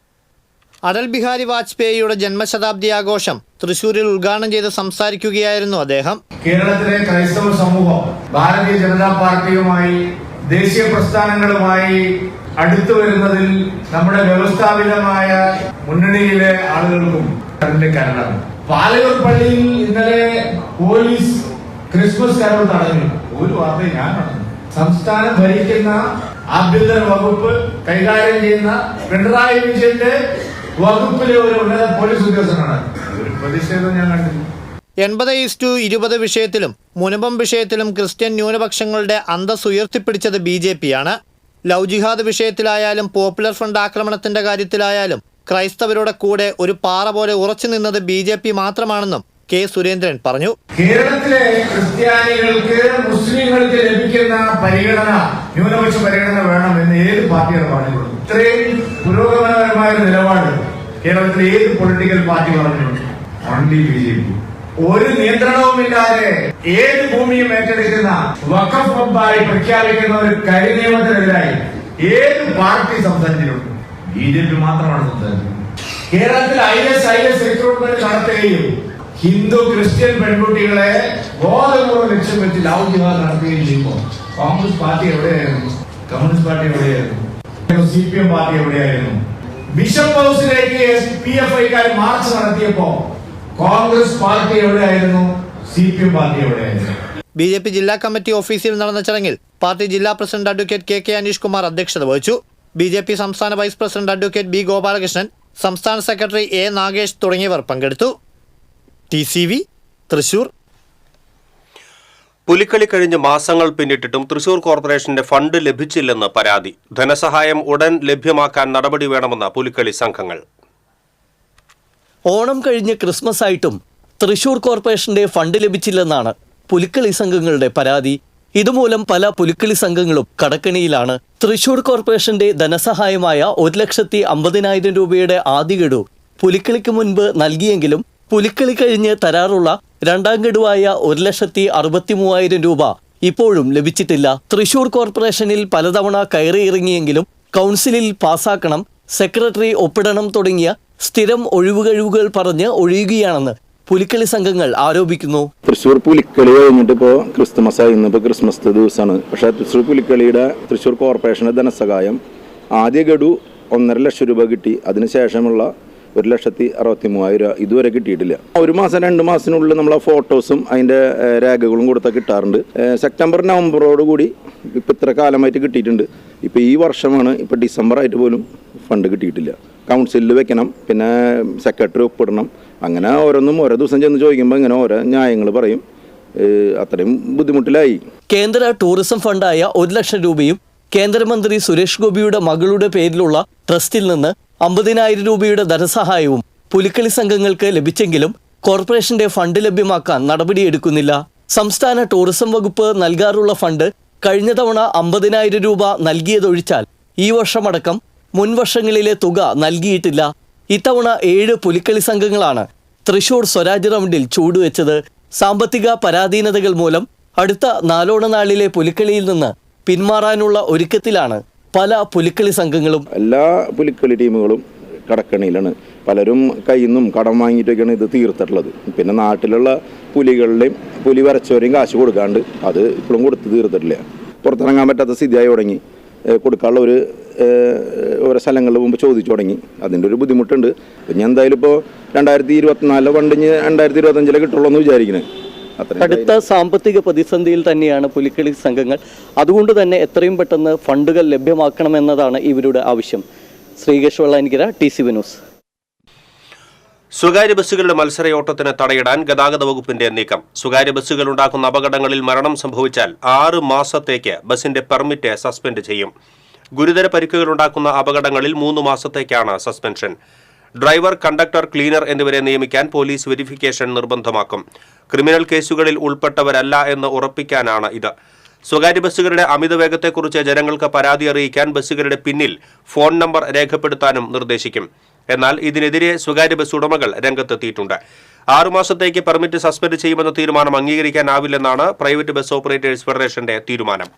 അടൽ ബിഹാരി വാജ്പേയിയുടെ ജന്മശതാബ്ദി ആഘോഷം തൃശൂരിൽ ഉദ്ഘാടനം ചെയ്ത് സംസാരിക്കുകയായിരുന്നു അദ്ദേഹം. കേരളത്തിലെ ക്രൈസ്തവ സമൂഹം ഭാരതീയ ജനതാ പാർട്ടിയുമായി ദേശീയ പ്രസ്ഥാനങ്ങളുമായി അടുത്തു വരുന്നതിൽ നമ്മുടെ വ്യവസ്ഥാപിതമായ മുന്നണിയിലെ ആളുകൾക്കും അതിന്റെ കാരണം. പാലയൂർ പള്ളിയിൽ ഇന്നലെ പോലീസ് ക്രിസ്മസ് കരോൾ തടഞ്ഞു. ഒരു വാർത്ത ഞാൻ നടന്നു. സംസ്ഥാനം ഭരിക്കുന്ന ആഭ്യന്തര വകുപ്പ് കൈകാര്യം ചെയ്യുന്ന പിണറായി വിജയന്റെ വകുപ്പിലെ ഒരു ഉന്നത പോലീസ് ഉദ്യോഗസ്ഥനാണ്. ഒരു പ്രതിഷേധം ഞാൻ കണ്ടില്ല. 80:20 വിഷയത്തിലും മുനമ്പം വിഷയത്തിലും ക്രിസ്ത്യൻ ന്യൂനപക്ഷങ്ങളുടെ അന്തസ് ഉയർത്തിപ്പിടിച്ചത് BJPയാണ്. ലവ് ജിഹാദ് വിഷയത്തിലായാലും പോപ്പുലർ ഫ്രണ്ട് ആക്രമണത്തിന്റെ കാര്യത്തിലായാലും ക്രൈസ്തവരുടെ കൂടെ ഒരു പാറ പോലെ ഉറച്ചു നിന്നത് BJP മാത്രമാണെന്നും K സുരേന്ദ്രൻ പറഞ്ഞു. കേരളത്തിലെ ക്രിസ്ത്യാനികൾക്ക് മുസ്ലിങ്ങൾക്ക് ലഭിക്കുന്ന പരിഗണന, ന്യൂനപക്ഷ പരിഗണന വേണമെന്ന് ഏത് പാർട്ടിയാണ് പറഞ്ഞിട്ടുള്ളത്? ഇത്രയും പുരോഗമനപരമായ ഒരു നിലപാട് കേരളത്തിലെ ഏത് പൊളിറ്റിക്കൽ പാർട്ടി പറഞ്ഞിട്ടുണ്ട്? Only BJP. ഒരു നിയന്ത്രണവുമില്ലാതെ ഏത് ഭൂമിയും ഏറ്റെടുക്കുന്ന വഖഫ് വഖഫായി പ്രഖ്യാപിക്കുന്ന ഒരു കരിനിയമത്തിനെതിരായി ഏത് പാർട്ടി സംസാരിച്ചിട്ടുണ്ട്? BJP മാത്രമാണ് സംസാരിച്ചത്. കേരളത്തിൽ IS റിക്രൂട്ട്മെന്റ് നടത്തുകയും ഹിന്ദു ക്രിസ്ത്യൻ പെൺകുട്ടികളെ ബോധപൂർവ്വം ലക്ഷ്യം വെച്ച് ലവ് ജിഹാദ് നടത്തുകയും ചെയ്യുമ്പോൾ കോൺഗ്രസ് പാർട്ടി എവിടെയായിരുന്നു? കമ്മ്യൂണിസ്റ്റ് പാർട്ടി എവിടെയായിരുന്നു? CPM പാർട്ടി എവിടെയായിരുന്നു? ബിഷപ്പ് ഹൗസിലേക്ക് PFIക്കാർ മാർച്ച് നടത്തിയപ്പോ കോൺഗ്രസ് പാർട്ടി എവിടെയായിരുന്നു? CPM പാർട്ടി എവിടെയായിരുന്നു? BJP ജില്ലാ കമ്മിറ്റി ഓഫീസിൽ നടന്ന ചടങ്ങിൽ പാർട്ടി ജില്ലാ president advocate KK Aneesh Kumar അധ്യക്ഷത വഹിച്ചു. BJP സംസ്ഥാന vice president advocate B Gopalakrishnan, സംസ്ഥാന സെക്രട്ടറി A നാഗേഷ് തുടങ്ങിയവർ പങ്കെടുത്തു. TCV തൃശൂർ. പുലിക്കളി കഴിഞ്ഞ് മാസങ്ങൾ പിന്നിട്ടിട്ടും തൃശൂർ കോർപ്പറേഷന്റെ ഫണ്ട് ലഭിച്ചില്ലെന്ന് പരാതി. ധനസഹായം ഉടൻ ലഭ്യമാക്കാൻ നടപടി വേണമെന്ന് പുലിക്കളി സംഘങ്ങൾ. ഓണം കഴിഞ്ഞ് ക്രിസ്മസ് ആയിട്ടും തൃശൂർ കോർപ്പറേഷന്റെ ഫണ്ട് ലഭിച്ചില്ലെന്നാണ് പുലിക്കളി സംഘങ്ങളുടെ പരാതി. ഇതുമൂലം പല പുലിക്കളി സംഘങ്ങളും കടക്കെണിയിലാണ്. തൃശൂർ കോർപ്പറേഷന്റെ ധനസഹായമായ 1,50,000 രൂപയുടെ ആദ്യ ഗഡു പുലിക്കളിക്ക് മുൻപ് നൽകിയെങ്കിലും പുലിക്കളി കഴിഞ്ഞ് തരാറുള്ള രണ്ടാം ഗഡുവായ 1,63,000 രൂപ ഇപ്പോഴും ലഭിച്ചിട്ടില്ല. തൃശൂർ കോർപ്പറേഷനിൽ പലതവണ കയറിയിറങ്ങിയെങ്കിലും കൗൺസിലിൽ പാസാക്കണം, സെക്രട്ടറി ഒപ്പിടണം തുടങ്ങിയ സ്ഥിരം ഒഴിവുകഴിവുകൾ പറഞ്ഞ് ഒഴിയുകയാണെന്ന് പുലിക്കളി സംഘങ്ങൾ ആരോപിക്കുന്നു. തൃശ്ശൂർ പുലിക്കളി കഴിഞ്ഞിട്ട് ഇപ്പോൾ ക്രിസ്തുമസായി, ഇന്നിപ്പോൾ ക്രിസ്മസ് ദിവസമാണ്. പക്ഷേ തൃശ്ശൂർ പുലിക്കളിയുടെ തൃശ്ശൂർ കോർപ്പറേഷൻ്റെ ധനസഹായം ആദ്യ ഗഡു 1.5 ലക്ഷം രൂപ കിട്ടി. അതിനുശേഷമുള്ള 1,63,000 രൂപ ഇതുവരെ കിട്ടിയിട്ടില്ല. 1 മാസം 2 മാസത്തിനുള്ളിൽ നമ്മൾ ആ ഫോട്ടോസും അതിൻ്റെ രേഖകളും കൊടുത്താൽ കിട്ടാറുണ്ട്. സെപ്റ്റംബർ നവംബറോട് കൂടി ഇപ്പം ഇത്ര കാലമായിട്ട് കിട്ടിയിട്ടുണ്ട്. ഇപ്പോൾ ഈ വർഷമാണ്, ഇപ്പോൾ ഡിസംബർ ആയിട്ട് പോലും ഫണ്ട് കിട്ടിയിട്ടില്ല. കൗൺസിലിൽ വെക്കണം, പിന്നെ സെക്രട്ടറി ഒപ്പിടണം. അങ്ങനെ ഓരോന്നും ഓരോ ദിവസം ചെന്ന് ചോദിക്കുമ്പോൾ ഇങ്ങനെ ഓരോ ന്യായങ്ങൾ പറയും. അത്രയും ബുദ്ധിമുട്ടിലായി. കേന്ദ്ര ടൂറിസം ഫണ്ടായ 1 ലക്ഷം രൂപയും കേന്ദ്രമന്ത്രി സുരേഷ് ഗോപിയുടെ മകളുടെ പേരിലുള്ള ട്രസ്റ്റിൽ നിന്ന് 50,000 രൂപയുടെ ധനസഹായവും പുലിക്കളി സംഘങ്ങൾക്ക് ലഭിച്ചെങ്കിലും കോർപ്പറേഷന്റെ ഫണ്ട് ലഭ്യമാക്കാൻ നടപടിയെടുക്കുന്നില്ല. സംസ്ഥാന ടൂറിസം വകുപ്പ് നൽകാറുള്ള ഫണ്ട് കഴിഞ്ഞ തവണ 50,000 രൂപ നൽകിയതൊഴിച്ചാൽ ഈ വർഷമടക്കം മുൻവർഷങ്ങളിലെ തുക നൽകിയിട്ടില്ല. ഇത്തവണ 7 പുലിക്കളി സംഘങ്ങളാണ് തൃശൂർ സ്വരാജ് റൗണ്ടിൽ ചൂടുവെച്ചത്. സാമ്പത്തിക പരാധീനതകൾ മൂലം അടുത്ത നാലോണനാളിലെ പുലിക്കളിയിൽ നിന്ന് പിന്മാറാനുള്ള ഒരുക്കത്തിലാണ് പല പുലിക്കളി സംഘങ്ങളും. എല്ലാ പുലിക്കളി ടീമുകളും കടക്കണിയിലാണ്. പലരും കയ്യിൽ നിന്നും കടം വാങ്ങിയിട്ടൊക്കെയാണ് ഇത് തീർത്തിട്ടുള്ളത്. പിന്നെ നാട്ടിലുള്ള പുലികളുടെയും പുലി വരച്ചവരെയും കാശ് കൊടുക്കാണ്ട് അത് ഇപ്പോഴും കൊടുത്ത് തീർത്തിട്ടില്ല. പുറത്തിറങ്ങാൻ പറ്റാത്ത സ്ഥിതിയായി തുടങ്ങി. കൊടുക്കാനുള്ള ഓരോ സ്ഥലങ്ങളിൽ മുമ്പ് ചോദിച്ചു തുടങ്ങി. അതിൻ്റെ ഒരു ബുദ്ധിമുട്ടുണ്ട്. ഞാൻ എന്തായാലും ഇപ്പോൾ 2024 ഫണ്ട് 2025 കിട്ടുള്ളൂ എന്ന് വിചാരിക്കുന്നത്. അടുത്ത സാമ്പത്തിക പ്രതിസന്ധിയിൽ തന്നെയാണ് പുലിക്കളി സംഘങ്ങൾ. അതുകൊണ്ട് തന്നെ എത്രയും പെട്ടെന്ന് ഫണ്ടുകൾ ലഭ്യമാക്കണമെന്നതാണ് ഇവരുടെ ആവശ്യം. Sreekesh Vellanikkara, TCV news. സ്വകാര്യ ബസ്സുകളുടെ മത്സരയോട്ടത്തിന് തടയിടാൻ ഗതാഗത വകുപ്പിന്റെ നീക്കം. സ്വകാര്യ ബസ്സുകൾ ഉണ്ടാക്കുന്ന അപകടങ്ങളിൽ മരണം സംഭവിച്ചാൽ 6 മാസത്തേക്ക് ബസിന്റെ പെർമിറ്റ് സസ്പെൻഡ് ചെയ്യും. ഗുരുതര പരിക്കുകൾ ഉണ്ടാക്കുന്ന അപകടങ്ങളിൽ 3 മാസത്തേക്കാണ് സസ്പെൻഷൻ. ഡ്രൈവർ, കണ്ടക്ടർ, ക്ലീനർ എന്നിവരെ നിയമിക്കാൻ പോലീസ് വെരിഫിക്കേഷൻ നിർബന്ധമാക്കും. ക്രിമിനൽ കേസുകളിൽ ഉൾപ്പെട്ടവരല്ല എന്ന് ഉറപ്പിക്കാനാണ് ഇത്. സ്വകാര്യ ബസ്സുകളുടെ അമിതവേഗത്തെക്കുറിച്ച് ജനങ്ങൾക്ക് പരാതി അറിയിക്കാൻ ബസ്സുകളുടെ പിന്നിൽ ഫോൺ നമ്പർ രേഖപ്പെടുത്താനും നിർദ്ദേശിക്കും. എന്നാൽ ഇതിനെതിരെ സ്വകാര്യ ബസ് ഉടമകൾ രംഗത്തെത്തിയിട്ടുണ്ട്. 6 മാസത്തേക്ക് പെർമിറ്റ് സസ്പെൻഡ് ചെയ്യുമെന്ന തീരുമാനം അംഗീകരിക്കാനാവില്ലെന്നാണ് പ്രൈവറ്റ് ബസ് ഓപ്പറേറ്റേഴ്സ് ഫെഡറേഷന്റെ തീരുമാനം.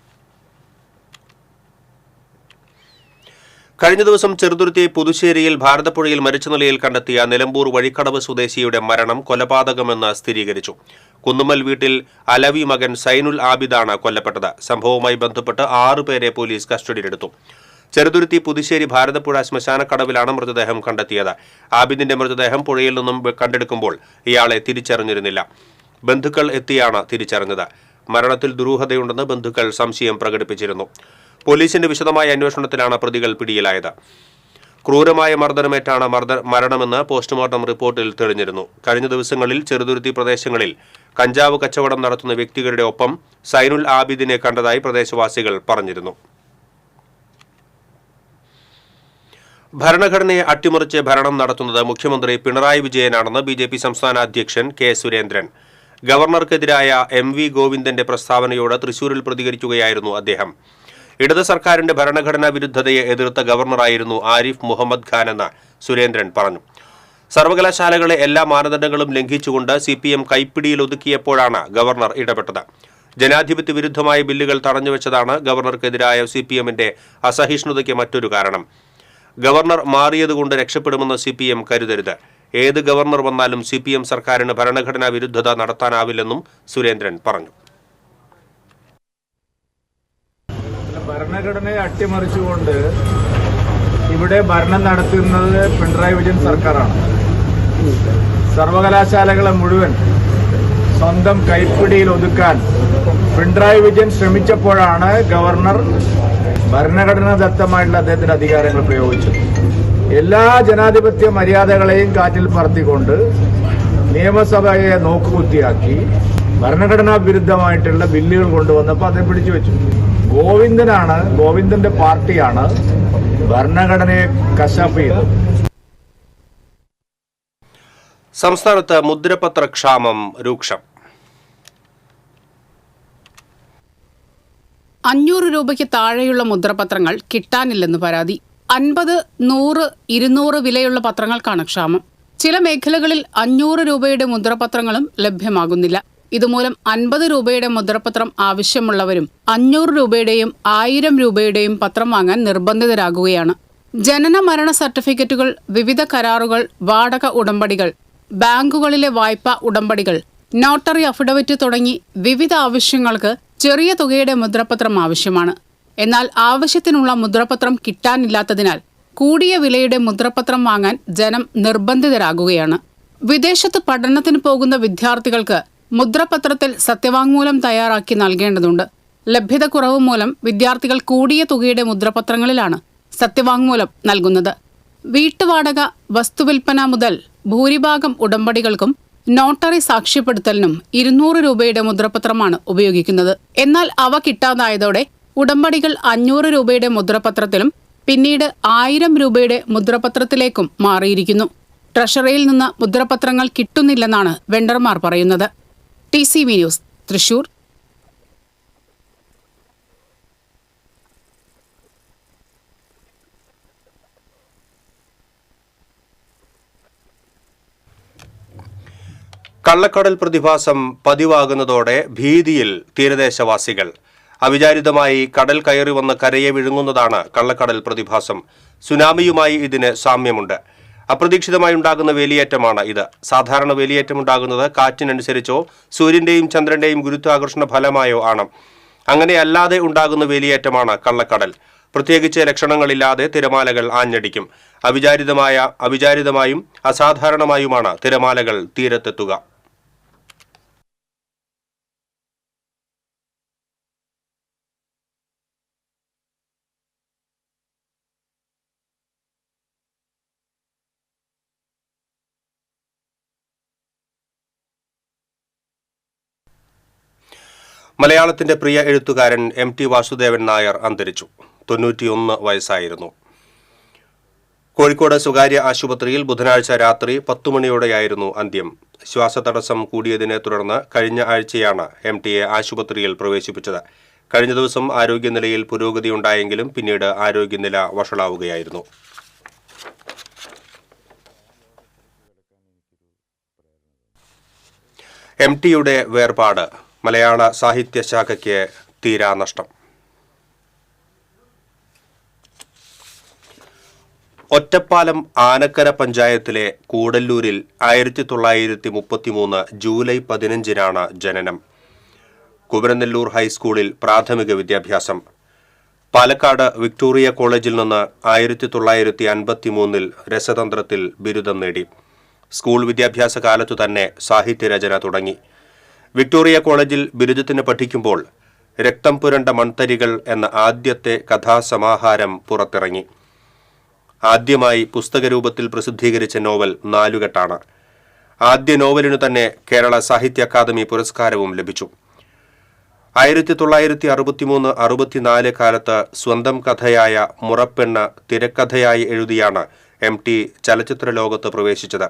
കഴിഞ്ഞ ദിവസം ചെറുതുരുത്തി പുതുശ്ശേരിയിൽ ഭാരതപ്പുഴയിൽ മരിച്ച നിലയിൽ കണ്ടെത്തിയ നിലമ്പൂർ വഴിക്കടവ് സ്വദേശിയുടെ മരണം കൊലപാതകമെന്ന് സ്ഥിരീകരിച്ചു. കുന്നുമ്മൽ വീട്ടിൽ അലവി മകൻ സൈനുൽ ആബിദാണ് കൊല്ലപ്പെട്ടത്. സംഭവവുമായി ബന്ധപ്പെട്ട് 6 പേരെ പോലീസ് കസ്റ്റഡിയിലെടുത്തു. ചെറുതുരുത്തി പുതുശ്ശേരി ഭാരതപ്പുഴ ശ്മശാനക്കടവിലാണ് മൃതദേഹം കണ്ടെത്തിയത്. ആബിദിന്റെ മൃതദേഹം പുഴയിൽ നിന്നും കണ്ടെടുക്കുമ്പോൾ ഇയാളെ തിരിച്ചറിഞ്ഞിരുന്നില്ല. ബന്ധുക്കൾ എത്തിയാണ് തിരിച്ചറിഞ്ഞത്. മരണത്തിൽ ദുരൂഹതയുണ്ടെന്ന് ബന്ധുക്കൾ സംശയം പ്രകടിപ്പിച്ചിരുന്നു. പോലീസിന്റെ വിശദമായ അന്വേഷണത്തിലാണ് പ്രതികൾ പിടിയിലായത്. ക്രൂരമായ മർദ്ദനമേറ്റാണ് മരണമെന്ന് പോസ്റ്റ്മോർട്ടം റിപ്പോർട്ടിൽ തെളിഞ്ഞിരുന്നു. കഴിഞ്ഞ ദിവസങ്ങളിൽ ചെറുതുരുത്തി പ്രദേശങ്ങളിൽ കഞ്ചാവ് കച്ചവടം നടത്തുന്ന വ്യക്തികളുടെ ഒപ്പം സൈനുൽ ആബിദിനെ കണ്ടതായി പ്രദേശവാസികൾ പറഞ്ഞിരുന്നു. ഭരണഘടനയെ അട്ടിമറിച്ച് ഭരണം നടത്തുന്നത് മുഖ്യമന്ത്രി പിണറായി വിജയനാണെന്ന് BJP സംസ്ഥാന അധ്യക്ഷൻ K. സുരേന്ദ്രൻ. ഗവർണർക്കെതിരായ MV ഗോവിന്ദന്റെ പ്രസ്താവനയോട് തൃശൂരിൽ പ്രതികരിക്കുകയായിരുന്നു അദ്ദേഹം. ഇടത് സർക്കാരിന്റെ ഭരണഘടനാ വിരുദ്ധതയെ എതിർത്ത ഗവർണറായിരുന്നു ആരിഫ് മുഹമ്മദ് ഖാൻ എന്ന് സുരേന്ദ്രൻ പറഞ്ഞു. സർവകലാശാലകളെ എല്ലാ മാനദണ്ഡങ്ങളും ലംഘിച്ചുകൊണ്ട് CPM കൈപ്പിടിയിൽ ഒതുക്കിയപ്പോഴാണ് ഗവർണർ ഇടപെട്ടത്. ജനാധിപത്യ വിരുദ്ധമായ ബില്ലുകൾ തടഞ്ഞുവെച്ചതാണ് ഗവർണർക്കെതിരായ CPMന്റെ അസഹിഷ്ണുതയ്ക്ക് മറ്റൊരു കാരണം. ഗവർണർ മാറിയതുകൊണ്ട് രക്ഷപ്പെടുമെന്ന് CPM കരുതരുത്. ഏത് ഗവർണർ വന്നാലും CPM സർക്കാരിന് ഭരണഘടനാ വിരുദ്ധത നടത്താനാവില്ലെന്നും സുരേന്ദ്രൻ പറഞ്ഞു. ഭരണഘടനയെ അട്ടിമറിച്ചുകൊണ്ട് ഇവിടെ ഭരണം നടത്തുന്നത് പിണറായി വിജയൻ സർക്കാരാണ്. സർവകലാശാലകളെ മുഴുവൻ സ്വന്തം കൈപ്പിടിയിൽ ഒതുക്കാൻ പിണറായി വിജയൻ ശ്രമിച്ചപ്പോഴാണ് ഗവർണർ ഭരണഘടനാദത്തമായിട്ടുള്ള അദ്ദേഹത്തിന്റെ അധികാരങ്ങൾ പ്രയോഗിച്ചത്. എല്ലാ ജനാധിപത്യ മര്യാദകളെയും കാറ്റിൽ പറത്തിക്കൊണ്ട് നിയമസഭയെ നോക്കുകുത്തിയാക്കി ഭരണഘടനാ വിരുദ്ധമായിട്ടുള്ള ബില്ലുകൾ കൊണ്ടുവന്നപ്പോൾ അത് പിടിച്ചു വെച്ചു. ഗോവിന്ദന്റെ പാർട്ടിയാണ് ഭരണഘടനയെ കശാപ്പ് ചെയ്തത്. സംസ്ഥാനത്ത് മുദ്രപത്ര ക്ഷാമം രൂക്ഷം. 500 രൂപയ്ക്ക് താഴെയുള്ള മുദ്രപത്രങ്ങൾ കിട്ടാനില്ലെന്ന് പരാതി. 50, 100, 200 വിലയുള്ള പത്രങ്ങൾക്കാണ് ക്ഷാമം. ചില മേഖലകളിൽ 500 രൂപയുടെ മുദ്രപത്രങ്ങളും ലഭ്യമാകുന്നില്ല. ഇതുമൂലം 50 രൂപയുടെ മുദ്രപത്രം ആവശ്യമുള്ളവരും 500 രൂപയുടെയും 1000 രൂപയുടെയും പത്രം വാങ്ങാൻ നിർബന്ധിതരാകുകയാണ്. ജനന മരണ സർട്ടിഫിക്കറ്റുകൾ, വിവിധ കരാറുകൾ, വാടക ഉടമ്പടികൾ, ബാങ്കുകളിലെ വായ്പാ ഉടമ്പടികൾ, നോട്ടറി അഫിഡവിറ്റ് തുടങ്ങി വിവിധ ആവശ്യങ്ങൾക്ക് ചെറിയ തുകയുടെ മുദ്രപത്രം ആവശ്യമാണ്. എന്നാൽ ആവശ്യത്തിനുള്ള മുദ്രപത്രം കിട്ടാനില്ലാത്തതിനാൽ കൂടിയ വിലയുടെ മുദ്രപത്രം വാങ്ങാൻ ജനം നിർബന്ധിതരാകുകയാണ്. വിദേശത്ത് പഠനത്തിന് പോകുന്ന വിദ്യാർത്ഥികൾക്ക് മുദ്രപത്രത്തിൽ സത്യവാങ്മൂലം തയ്യാറാക്കി നൽകേണ്ടതുണ്ട്. ലഭ്യത കുറവ് മൂലം വിദ്യാർത്ഥികൾ കൂടിയ തുകയുടെ മുദ്രപത്രങ്ങളിലാണ് സത്യവാങ്മൂലം നൽകുന്നത്. വീട്ടുവാടക, വസ്തുവിൽപ്പന മുതൽ ഭൂരിഭാഗം ഉടമ്പടികൾക്കും നോട്ടറി സാക്ഷ്യപ്പെടുത്തലിനും 200 രൂപയുടെ മുദ്രപത്രമാണ് ഉപയോഗിക്കുന്നത്. എന്നാൽ അവ കിട്ടാതായതോടെ ഉടമ്പടികൾ 500 രൂപയുടെ മുദ്രപത്രത്തിലും പിന്നീട് 1000 രൂപയുടെ മുദ്രപത്രത്തിലേക്കും മാറിയിരിക്കുന്നു. ട്രഷറിയിൽ നിന്ന് മുദ്രപത്രങ്ങൾ കിട്ടുന്നില്ലെന്നാണ് വെണ്ടർമാർ പറയുന്നത്. TCV news, Thrissur. കള്ളക്കടൽ പ്രതിഭാസം പതിവാകുന്നതോടെ ഭീതിയിൽ തീരദേശവാസികൾ. അവിചാരിതമായി കടൽ കയറി വന്ന് കരയെ വിഴുങ്ങുന്നതാണ് കള്ളക്കടൽ പ്രതിഭാസം. സുനാമിയുമായി ഇതിന് സാമ്യമുണ്ട്. അപ്രതീക്ഷിതമായി ഉണ്ടാകുന്ന വേലിയേറ്റമാണ് ഇത്. സാധാരണ വേലിയേറ്റമുണ്ടാകുന്നത് കാറ്റിനനുസരിച്ചോ സൂര്യന്റെയും ചന്ദ്രന്റെയും ഗുരുത്വാകർഷണ ഫലമായോ ആണ്. അങ്ങനെയല്ലാതെ ഉണ്ടാകുന്ന വേലിയേറ്റമാണ് കള്ളക്കടൽ. പ്രത്യേകിച്ച് ലക്ഷണങ്ങളില്ലാതെ തിരമാലകൾ ആഞ്ഞടിക്കും. അവിചാരിതമായും അസാധാരണമായുമാണ് തിരമാലകൾ തീരത്തെത്തുക. മലയാളത്തിന്റെ പ്രിയ എഴുത്തുകാരൻ MT വാസുദേവൻ നായർ അന്തരിച്ചു. 91 വയസ്സായിരുന്നു. കോഴിക്കോട് സ്വകാര്യ ആശുപത്രിയിൽ ബുധനാഴ്ച രാത്രി 10 മണിയോടെയായിരുന്നു അന്ത്യം. ശ്വാസതടസ്സം കൂടിയതിനെ തുടർന്ന് കഴിഞ്ഞ ആഴ്ചയാണ് MTയെ ആശുപത്രിയിൽ പ്രവേശിപ്പിച്ചത്. കഴിഞ്ഞ ദിവസം ആരോഗ്യനിലയിൽ പുരോഗതിയുണ്ടായെങ്കിലും പിന്നീട് ആരോഗ്യനില വഷളാവുകയായിരുന്നു. MTയുടെ വേർപാട് മലയാള സാഹിത്യശാഖയ്ക്ക് തീരാനഷ്ടം. ഒറ്റപ്പാലം ആനക്കര പഞ്ചായത്തിലെ കൂടല്ലൂരിൽ 1933 ജൂലൈ 15 ജനനം. കുമരനെല്ലൂർ ഹൈസ്കൂളിൽ പ്രാഥമിക വിദ്യാഭ്യാസം. പാലക്കാട് വിക്ടോറിയ കോളേജിൽ നിന്ന് 1953 രസതന്ത്രത്തിൽ ബിരുദം നേടി. സ്കൂൾ വിദ്യാഭ്യാസ കാലത്തു തന്നെ സാഹിത്യരചന തുടങ്ങി. വിക്ടോറിയ കോളേജിൽ ബിരുദത്തിന് പഠിക്കുമ്പോൾ രക്തം പുരണ്ട മൺതരികൾ എന്ന ആദ്യത്തെ കഥാസമാഹാരം പുറത്തിറങ്ങി. ആദ്യമായി പുസ്തകരൂപത്തിൽ പ്രസിദ്ധീകരിച്ച നോവൽ നാലുകെട്ടാണ്. ആദ്യ നോവലിനു തന്നെ കേരള സാഹിത്യ അക്കാദമി പുരസ്കാരവും ലഭിച്ചു. 1963-64 കാലത്ത് സ്വന്തം കഥയായ മുറപ്പെണ്ണ് തിരക്കഥയായി എഴുതിയാണ് MT ചലച്ചിത്ര ലോകത്ത് പ്രവേശിച്ചത്.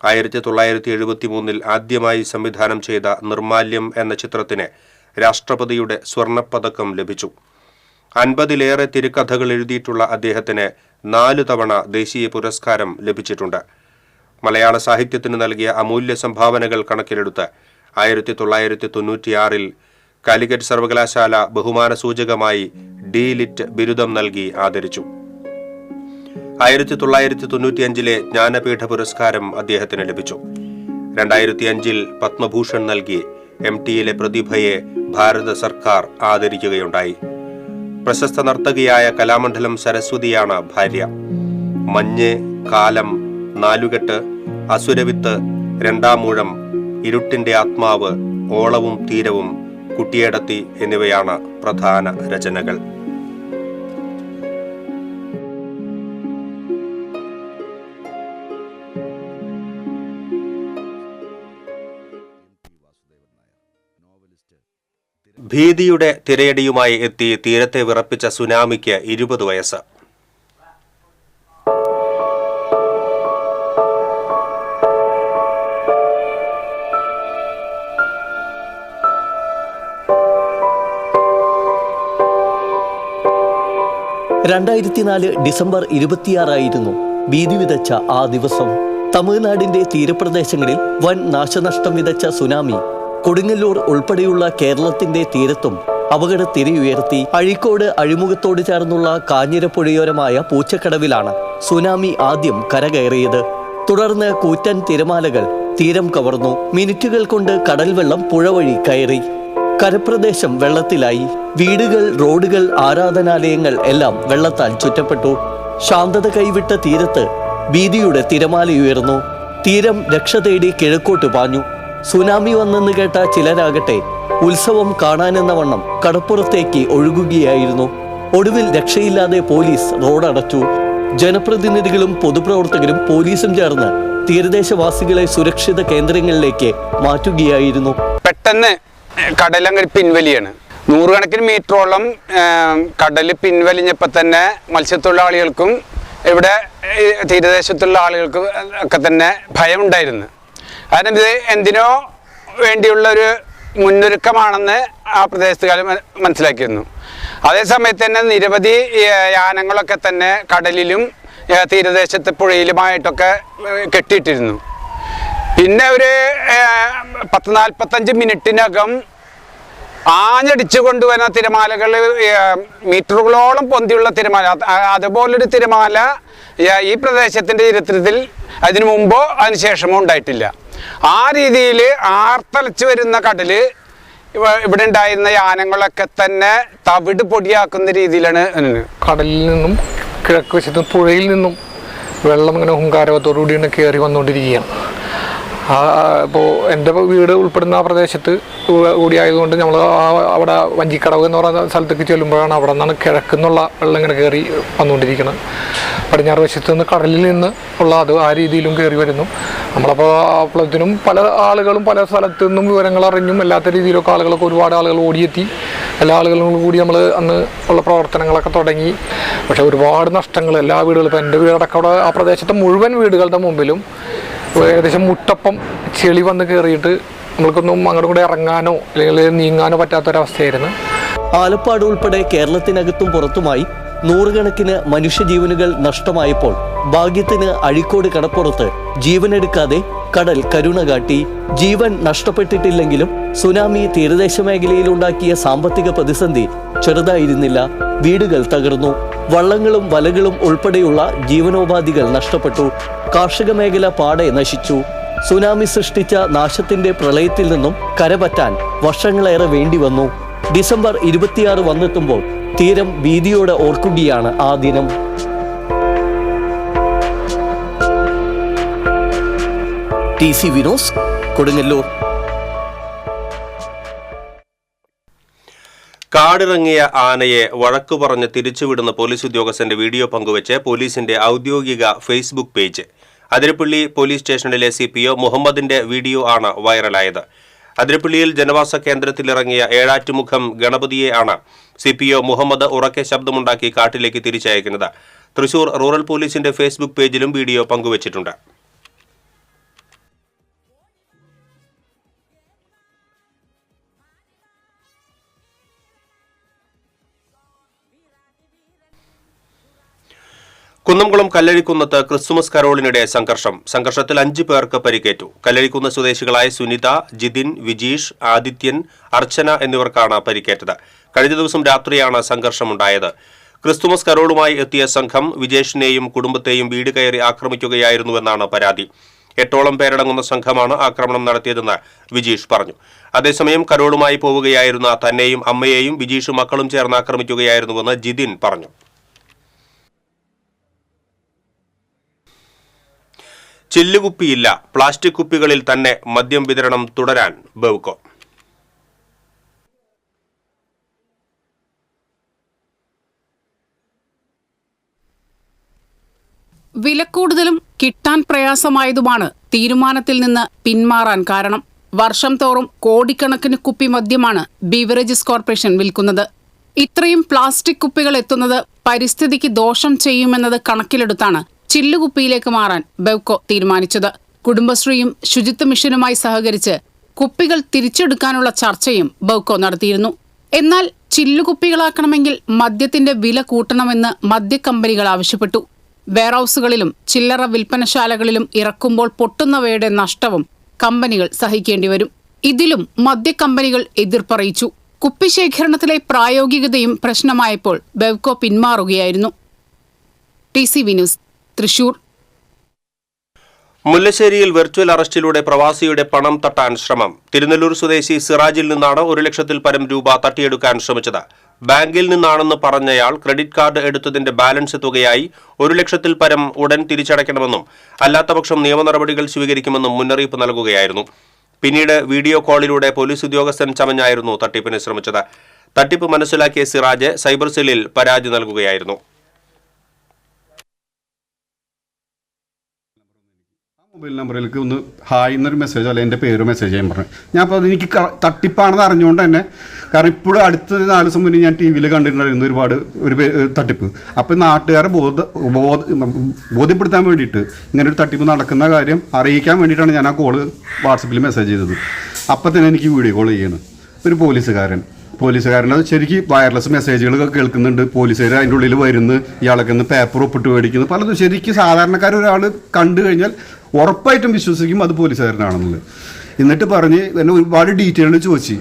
1973 ആദ്യമായി സംവിധാനം ചെയ്ത നിർമാല്യം എന്ന ചിത്രത്തിന് രാഷ്ട്രപതിയുടെ സ്വർണപ്പതക്കം ലഭിച്ചു. 50-ലേറെ തിരക്കഥകൾ എഴുതിയിട്ടുള്ള അദ്ദേഹത്തിന് 4 തവണ ദേശീയ പുരസ്കാരം ലഭിച്ചിട്ടുണ്ട്. മലയാള സാഹിത്യത്തിന് നൽകിയ അമൂല്യ സംഭാവനകൾ കണക്കിലെടുത്ത് 1996 കാലിക്കറ്റ് സർവകലാശാല ബഹുമാന സൂചകമായി D.Litt ബിരുദം നൽകി ആദരിച്ചു. 1995 ജ്ഞാനപീഠ പുരസ്കാരം അദ്ദേഹത്തിന് ലഭിച്ചു. 2005 പത്മഭൂഷൺ നൽകി MTയിലെ പ്രതിഭയെ ഭാരത സർക്കാർ ആദരിക്കുകയുണ്ടായി. പ്രശസ്ത നർത്തകിയായ കലാമണ്ഡലം സരസ്വതിയാണ് ഭാര്യ. മഞ്ഞ്, കാലം, നാലുകെട്ട്, അസുരവിത്ത്, രണ്ടാമൂഴം, ഇരുട്ടിന്റെ ആത്മാവ്, ഓളവും തീരവും, കുട്ടിയേടത്തി എന്നിവയാണ് പ്രധാന രചനകൾ. ഭീതിയുടെ തിരയടിയുമായി എത്തി തീരത്തെ വിറപ്പിച്ച സുനാമിക്ക് 20 വയസ്സ്. ഡിസംബർ 26 ഭീതി വിതച്ച ആ ദിവസം. തമിഴ്നാടിന്റെ തീരപ്രദേശങ്ങളിൽ വൻ നാശനഷ്ടം വിതച്ച സുനാമി കൊടുങ്ങല്ലൂർ ഉൾപ്പെടെയുള്ള കേരളത്തിന്റെ തീരത്തും അപകടത്തിരയുയർത്തി. അഴീക്കോട് അഴിമുഖത്തോട് ചേർന്നുള്ള കാഞ്ഞിരപ്പുഴയോരമായ പൂച്ചക്കടവിലാണ് സുനാമി ആദ്യം കരകയറിയത്. തുടർന്ന് കൂറ്റൻ തിരമാലകൾ തീരം കവർന്നു. മിനിറ്റുകൾ കൊണ്ട് കടൽ വെള്ളം പുഴ വഴി കയറി. കരപ്രദേശം വെള്ളത്തിലായി. വീടുകൾ, റോഡുകൾ, ആരാധനാലയങ്ങൾ എല്ലാം വെള്ളത്താൽ ചുറ്റപ്പെട്ടു. ശാന്തത കൈവിട്ട തീരത്ത് ഭീതിയുടെ തിരമാലയുയർന്നു. തീരം രക്ഷ തേടി കിഴക്കോട്ട് പാഞ്ഞു. സുനാമി വന്നെന്ന് കേട്ട ചിലരാകട്ടെ ഉത്സവം കാണാനെന്ന വണ്ണം കടപ്പുറത്തേക്ക് ഒഴുകുകയായിരുന്നു. ഒടുവിൽ രക്ഷയില്ലാതെ പോലീസ് റോഡടച്ചു. ജനപ്രതിനിധികളും പൊതുപ്രവർത്തകരും പോലീസും ചേർന്ന് തീരദേശവാസികളെ സുരക്ഷിത കേന്ദ്രങ്ങളിലേക്ക് മാറ്റുകയായിരുന്നു. പെട്ടെന്ന് കടലങ്ങ് പിൻവലിയാണ്. 100 കണക്കിന് മീറ്ററോളം കടൽ പിൻവലിഞ്ഞപ്പോൾ തന്നെ മത്സ്യത്തൊഴിലാളികൾക്കും ഇവിടെ തീരദേശത്തുള്ള ആളുകൾക്കും ഒക്കെ തന്നെ ഭയമുണ്ടായിരുന്നു. കാരണം ഇത് എന്തിനോ വേണ്ടിയുള്ള ഒരു മുന്നൊരുക്കമാണെന്ന് ആ പ്രദേശത്തുകാർ മനസ്സിലാക്കിയിരുന്നു. അതേസമയത്ത് തന്നെ നിരവധി യാനങ്ങളൊക്കെ തന്നെ കടലിലും തീരദേശത്തെ പുഴയിലുമായിട്ടൊക്കെ കെട്ടിയിട്ടിരുന്നു. പിന്നെ ഒരു 10-45 മിനിറ്റിനകം ആഞ്ഞടിച്ചു കൊണ്ടുവരുന്ന തിരമാലകൾ, മീറ്ററുകളോളം പൊന്തിയുള്ള തിരമാല, അതുപോലൊരു തിരമാല ഈ പ്രദേശത്തിൻ്റെ ചരിത്രത്തിൽ അതിനു മുമ്പോ അതിനുശേഷമോ ഉണ്ടായിട്ടില്ല. ആ രീതിയിൽ ആർത്തലച്ചു വരുന്ന കടല് ഇവിടെ ഉണ്ടായിരുന്ന യാനങ്ങളൊക്കെ തന്നെ തവിട് പൊടിയാക്കുന്ന രീതിയിലാണ്. കടലിൽ നിന്നും കിഴക്ക് വശത്ത് പുഴയിൽ നിന്നും വെള്ളം ഇങ്ങനെ ഹുങ്കാരവത്തോടുകൂടി ഇങ്ങനെ കയറി വന്നുകൊണ്ടിരിക്കുകയാണ്. ഇപ്പോൾ എൻ്റെ വീട് ഉൾപ്പെടുന്ന ആ പ്രദേശത്ത് കൂടിയായതുകൊണ്ട് നമ്മൾ അവിടെ വഞ്ചിക്കടവ് എന്ന് പറയുന്ന സ്ഥലത്തേക്ക് ചെല്ലുമ്പോഴാണ് അവിടെ നിന്നാണ് കിഴക്കുന്നുള്ള വെള്ളം ഇങ്ങനെ കയറി വന്നുകൊണ്ടിരിക്കുന്നത്. പടിഞ്ഞാറ് വശത്ത് നിന്ന് കടലിൽ നിന്ന് ഉള്ള അത് ആ രീതിയിലും കയറി വരുന്നു. നമ്മളപ്പോൾ അപ്പോഴത്തേനും പല ആളുകളും പല സ്ഥലത്തു നിന്നും വിവരങ്ങൾ അറിഞ്ഞും അല്ലാത്ത രീതിയിലൊക്കെ ആളുകളൊക്കെ ഒരുപാട് ആളുകൾ ഓടിയെത്തി. എല്ലാ ആളുകളും കൂടി നമ്മൾ അന്ന് ഉള്ള പ്രവർത്തനങ്ങളൊക്കെ തുടങ്ങി. പക്ഷേ ഒരുപാട് നഷ്ടങ്ങൾ എല്ലാ വീടുകളും, ഇപ്പോൾ എൻ്റെ വീടടക്കം അവിടെ ആ പ്രദേശത്തെ മുഴുവൻ വീടുകളുടെ മുമ്പിലും ഏകദേശം മുട്ടപ്പം ചെളി വന്ന് കയറിയിട്ട് നമ്മൾക്കൊന്നും അങ്ങോട്ടും കൂടെ ഇറങ്ങാനോ അല്ലെങ്കിൽ നീങ്ങാനോ പറ്റാത്തൊരവസ്ഥയായിരുന്നു. ആലപ്പാട് ഉൾപ്പെടെ കേരളത്തിനകത്തും പുറത്തുമായി 100 കണക്കിന് മനുഷ്യജീവനുകൾ നഷ്ടമായപ്പോൾ ഭാഗ്യത്തിന് അഴീക്കോട് കടപ്പുറത്ത് ജീവനെടുക്കാതെ കടൽ കരുണ കാട്ടി. ജീവൻ നഷ്ടപ്പെട്ടിട്ടില്ലെങ്കിലും സുനാമി തീരദേശ മേഖലയിലുണ്ടാക്കിയ സാമ്പത്തിക പ്രതിസന്ധി ചെറുതായിരുന്നില്ല. വീടുകൾ തകർന്നു, വള്ളങ്ങളും വലകളും ഉൾപ്പെടെയുള്ള ജീവനോപാധികൾ നഷ്ടപ്പെട്ടു. കാർഷിക മേഖല പാടെ നശിച്ചു. സുനാമി സൃഷ്ടിച്ച നാശത്തിന്റെ പ്രളയത്തിൽ നിന്നും കരപറ്റാൻ വർഷങ്ങളേറെ വേണ്ടിവന്നു. ഡിസംബർ 26 വന്നെത്തുമ്പോൾ തീരം ഭീതിയോടെ ഓർക്കുകയാണ് ആ ദിനം. TC വിനോസ്, കൊടുങ്ങല്ലൂർ. കാടിറങ്ങിയ ആനയെ വഴക്കു പറഞ്ഞ് തിരിച്ചുവിടുന്ന പോലീസ് ഉദ്യോഗസ്ഥന്റെ വീഡിയോ പങ്കുവച്ച് പോലീസിന്റെ ഔദ്യോഗിക ഫേസ്ബുക്ക് പേജ്. അതിരപ്പള്ളി പോലീസ് സ്റ്റേഷനിലെ CPO മുഹമ്മദിന്റെ വീഡിയോ ആണ് വൈറലായത്. അതിരപ്പള്ളിയിൽ ജനവാസ കേന്ദ്രത്തിലിറങ്ങിയ ഏഴാറ്റുമുഖം ഗണപതിയെ ആണ് CPO മുഹമ്മദ് ഉറക്കെ ശബ്ദമുണ്ടാക്കി കാട്ടിലേക്ക് തിരിച്ചയക്കുന്നത്. തൃശൂർ റൂറൽ പോലീസിന്റെ ഫേസ്ബുക്ക് പേജിലും വീഡിയോ പങ്കുവച്ചിട്ടുണ്ട്. കുന്നംകുളം കല്ലഴിക്കുന്നത്ത് ക്രിസ്തുമസ് കരോളിനിടെ സംഘർഷത്തിൽ 5 പേർക്ക് പരിക്കേറ്റു. കല്ലഴിക്കുന്ന് സ്വദേശികളായ സുനിത, ജിതിൻ, വിജീഷ്, ആദിത്യൻ, അർച്ചന എന്നിവർക്കാണ് പരിക്കേറ്റത്. കഴിഞ്ഞ ദിവസം രാത്രിയാണ് സംഘർഷമുണ്ടായത്. ക്രിസ്തുമസ് കരോളുമായി എത്തിയ സംഘം വിജേഷിനെയും കുടുംബത്തെയും വീട് കയറി ആക്രമിക്കുകയായിരുന്നുവെന്നാണ് പരാതി. 8ഓളം പേരടങ്ങുന്ന സംഘമാണ് ആക്രമണം നടത്തിയതെന്ന് വിജീഷ് പറഞ്ഞു. അതേസമയം കരോളുമായി പോവുകയായിരുന്ന തന്നെയും അമ്മയെയും വിജീഷും മക്കളും ചേർന്ന് ആക്രമിക്കുകയായിരുന്നുവെന്ന് ജിതിൻ പറഞ്ഞു. ചില്ലുകുപ്പിയില്ല, പ്ലാസ്റ്റിക് കുപ്പികളിൽ തന്നെ മദ്യം വിതരണം തുടരാൻ ബെവ്കോ. വിലക്കൂടുതലും കിട്ടാൻ പ്രയാസമായതുമാണ് തീരുമാനത്തിൽ നിന്ന് പിന്മാറാൻ കാരണം. വർഷം തോറും കോടിക്കണക്കിന് കുപ്പി മദ്യമാണ് ബീവറേജസ് കോർപ്പറേഷൻ വിൽക്കുന്നത്. ഇത്രയും പ്ലാസ്റ്റിക് കുപ്പികൾ എത്തുന്നത് പരിസ്ഥിതിക്ക് ദോഷം ചെയ്യുമെന്നത് കണക്കിലെടുത്താണ് ചില്ലുകുപ്പിയിലേക്ക് മാറാൻ ബെവ്കോ തീരുമാനിച്ചത്. കുടുംബശ്രീയും ശുചിത്വ മിഷനുമായി സഹകരിച്ച് കുപ്പികൾ തിരിച്ചെടുക്കാനുള്ള ചർച്ചയും ബെവ്കോ നടത്തിയിരുന്നു. എന്നാൽ ചില്ലുകുപ്പികളാക്കണമെങ്കിൽ മദ്യത്തിന്റെ വില കൂട്ടണമെന്ന് മദ്യക്കമ്പനികൾ ആവശ്യപ്പെട്ടു. വെയർഹൌസുകളിലും ചില്ലറ വിൽപ്പനശാലകളിലും ഇറക്കുമ്പോൾ പൊട്ടുന്നവയുടെ നഷ്ടവും കമ്പനികൾ സഹിക്കേണ്ടിവരും. ഇതിലും മദ്യക്കമ്പനികൾ എതിർപ്പറിയിച്ചു. കുപ്പിശേഖരണത്തിലെ പ്രായോഗികതയും പ്രശ്നമായപ്പോൾ ബെവ്കോ പിന്മാറുകയായിരുന്നു. TC വിനൂസ്, തൃശൂർ. മുല്ലശ്ശേരിയിൽ വെർച്വൽ അറസ്റ്റിലൂടെ പ്രവാസിയുടെ പണം തട്ടാൻ ശ്രമം. തിരുനെല്ലൂർ സ്വദേശി സിറാജിൽ നിന്നാണ് 1 ലക്ഷത്തിൽ പരം രൂപ തട്ടിയെടുക്കാൻ ശ്രമിച്ചത്. ബാങ്കിൽ നിന്നാണെന്ന് പറഞ്ഞയാൾ ക്രെഡിറ്റ് കാർഡ് എടുത്തതിന്റെ ബാലൻസ് തുകയായി 1 ലക്ഷത്തിൽ പരം ഉടൻ തിരിച്ചടയ്ക്കണമെന്നും അല്ലാത്തപക്ഷം നിയമ നടപടികൾ സ്വീകരിക്കുമെന്നും മുന്നറിയിപ്പ് നൽകുകയായിരുന്നു. പിന്നീട് വീഡിയോ കോളിലൂടെ പോലീസ് ഉദ്യോഗസ്ഥൻ ചമഞ്ഞായിരുന്നു തട്ടിപ്പിന് ശ്രമിച്ചത്. തട്ടിപ്പ് മനസ്സിലാക്കിയ സിറാജ് സൈബർ സെല്ലിൽ പരാതി നൽകുകയായിരുന്നു. മൊബൈൽ നമ്പറിലേക്ക് ഒന്ന് ഹായ് എന്നൊരു മെസ്സേജ് അല്ല എൻ്റെ പേര് മെസ്സേജ് ചെയ്യാൻ പറഞ്ഞു. ഞാൻ അപ്പോൾ എനിക്ക് തട്ടിപ്പാണെന്ന് അറിഞ്ഞുകൊണ്ട് തന്നെ, കാരണം ഇപ്പോഴും അടുത്ത 4 ദിവസം മുന്നേ ഞാൻ TV യിൽ കണ്ടിട്ടുണ്ടായിരുന്നു ഒരുപാട് തട്ടിപ്പ്. അപ്പോൾ നാട്ടുകാരെ ബോധ്യപ്പെടുത്താൻ വേണ്ടിയിട്ട് ഇങ്ങനെ ഒരു തട്ടിപ്പ് നടക്കുന്ന കാര്യം അറിയിക്കാൻ വേണ്ടിയിട്ടാണ് ഞാൻ ആ കോള് വാട്സപ്പിൽ മെസ്സേജ് ചെയ്തത്. അപ്പോൾ തന്നെ എനിക്ക് വീഡിയോ കോൾ ചെയ്യണം ഒരു പോലീസുകാരൻ്റെ ശരിക്കും വയർലെസ് മെസ്സേജുകളൊക്കെ കേൾക്കുന്നുണ്ട്. പോലീസുകാർ അതിൻ്റെ ഉള്ളിൽ വരുന്നു, ഇയാളൊക്കെ ഒന്ന് പേപ്പർ ഒപ്പിട്ട് മേടിക്കുന്നു, പലതും. ശരിക്കും സാധാരണക്കാർ ഒരാൾ കണ്ടു കഴിഞ്ഞാൽ ഉറപ്പായിട്ടും വിശ്വസിക്കും അത് പോലീസുകാരനാണെന്നുള്ളത്. എന്നിട്ട് പറഞ്ഞ് എന്നെ ഒരുപാട് ഡീറ്റെയിൽ ചോദിച്ചു,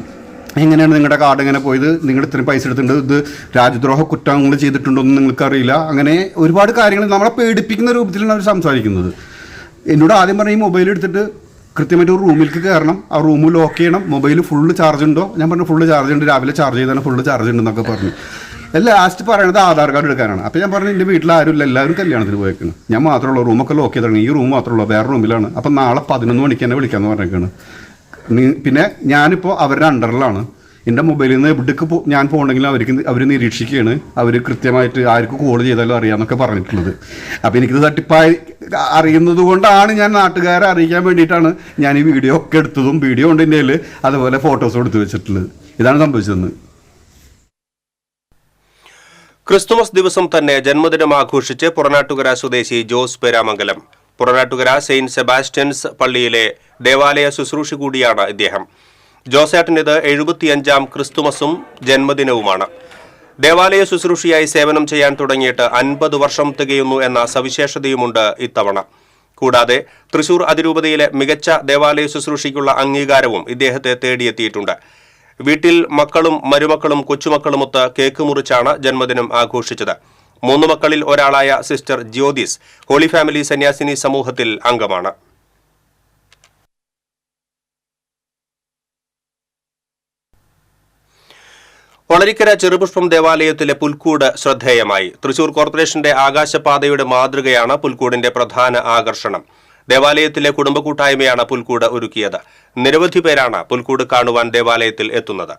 എങ്ങനെയാണ് നിങ്ങളുടെ കാർഡ് എങ്ങനെ പോയത്, നിങ്ങൾ ഇത്രയും പൈസ എടുത്തിട്ടുണ്ട്, ഇത് രാജ്യദ്രോഹ കുറ്റങ്ങൾ ചെയ്തിട്ടുണ്ടോ എന്ന് നിങ്ങൾക്കറിയില്ല. അങ്ങനെ ഒരുപാട് കാര്യങ്ങൾ നമ്മളെ പേടിപ്പിക്കുന്ന രൂപത്തിലാണ് അവർ സംസാരിക്കുന്നത്. എന്നോട് ആദ്യം പറഞ്ഞ ഈ മൊബൈൽ എടുത്തിട്ട് കൃത്യമായിട്ട് ഒരു റൂമിലേക്ക് കയറണം, ആ റൂം ലോക്ക് ചെയ്യണം, മൊബൈൽ ഫുള്ള് ചാർജ് ഉണ്ടോ, ഞാൻ പറഞ്ഞു ഫുള്ള് ചാർജ് ഉണ്ട്, രാവിലെ ചാർജ് ചെയ്താൽ ഫുള്ള് ചാർജ് ഉണ്ടെന്നൊക്കെ പറഞ്ഞു. ലാസ്റ്റ് പറയണത് ആധാർ കാർഡ് എടുക്കാനാണ്. അപ്പോൾ ഞാൻ പറഞ്ഞു എൻ്റെ വീട്ടിൽ ആരുമില്ല, എല്ലാവരും കല്യാണത്തിന് പോയേക്കാണ്, ഞാൻ മാത്രമുള്ള റൂമൊക്കെ ലോക്ക് ചെയ്തിട്ടുണ്ട്, ഈ റൂം മാത്രമുള്ളൂ, വേറെ റൂമിലാണ്. അപ്പം നാളെ 11 മണിക്ക് തന്നെ വിളിക്കാമെന്ന് പറഞ്ഞേക്കാണ്. പിന്നെ ഞാനിപ്പോൾ അവരുടെ അണ്ടറിലാണ്. എൻ്റെ മൊബൈലിൽ നിന്ന് എവിടേക്ക് ഞാൻ പോകണമെങ്കിൽ അവർ നിരീക്ഷിക്കുകയാണ്, അവർ കൃത്യമായിട്ട് ആർക്ക് കോൾ ചെയ്താലും അറിയാമെന്നൊക്കെ പറഞ്ഞിട്ടുള്ളത്. അപ്പോൾ എനിക്കിത് തട്ടിപ്പായി അറിയുന്നത് കൊണ്ടാണ് ഞാൻ നാട്ടുകാരെ അറിയിക്കാൻ വേണ്ടിയിട്ടാണ് ഞാൻ ഈ വീഡിയോ ഒക്കെ എടുത്തതും, വീഡിയോ ഉണ്ട് എൻ്റെ കയ്യിൽ, അതുപോലെ ഫോട്ടോസും എടുത്തു വെച്ചിട്ടുള്ളത്. ഇതാണ് സംഭവിച്ചതെന്ന്. ക്രിസ്തുമസ് ദിവസം തന്നെ ജന്മദിനം ആഘോഷിച്ച് പുറനാട്ടുകര സ്വദേശി ജോസ് പേരാമംഗലം. പുറനാട്ടുകര സെയിന്റ് സെബാസ്റ്റ്യൻസ് പള്ളിയിലെ ദേവാലയ ശുശ്രൂഷ കൂടിയാണ് ഇദ്ദേഹം. ജോസേട്ടനിത് 75ാം ക്രിസ്തുമസും ജന്മദിനവുമാണ്. ദേവാലയ ശുശ്രൂഷയായി സേവനം ചെയ്യാൻ തുടങ്ങിയിട്ട് 50 വർഷം തികയുന്നു എന്ന സവിശേഷതയുമുണ്ട് ഇത്തവണ. കൂടാതെ തൃശൂർ അതിരൂപതയിലെ മികച്ച ദേവാലയ ശുശ്രൂഷയ്ക്കുള്ള അംഗീകാരവും ഇദ്ദേഹത്തെ തേടിയെത്തിയിട്ടുണ്ട്. വീട്ടിൽ മക്കളും മരുമക്കളും കൊച്ചുമക്കളുമൊത്ത് കേക്ക് മുറിച്ചാണ് ജന്മദിനം ആഘോഷിച്ചത്. 3 മക്കളിൽ ഒരാളായ സിസ്റ്റർ ജ്യോതിസ് ഹോളി ഫാമിലി സന്യാസിനി സമൂഹത്തിൽ അംഗമാണ്. ഒളരിക്കര ചെറുപുഷ്പം ദേവാലയത്തിലെ പുൽക്കൂട് ശ്രദ്ധേയമായി. തൃശൂർ കോർപ്പറേഷന്റെ ആകാശപാതയുടെ മാതൃകയാണ് പുൽക്കൂടിന്റെ പ്രധാന ആകർഷണം. ദേവാലയത്തിലെ കുടുംബ കൂട്ടായ്മയാണ് പുൽക്കൂട് ഒരുക്കിയത്. നിരവധി പേരാണ് പുൽക്കൂട് കാണുവാൻ ദേവാലയത്തിൽ എത്തുന്നത്.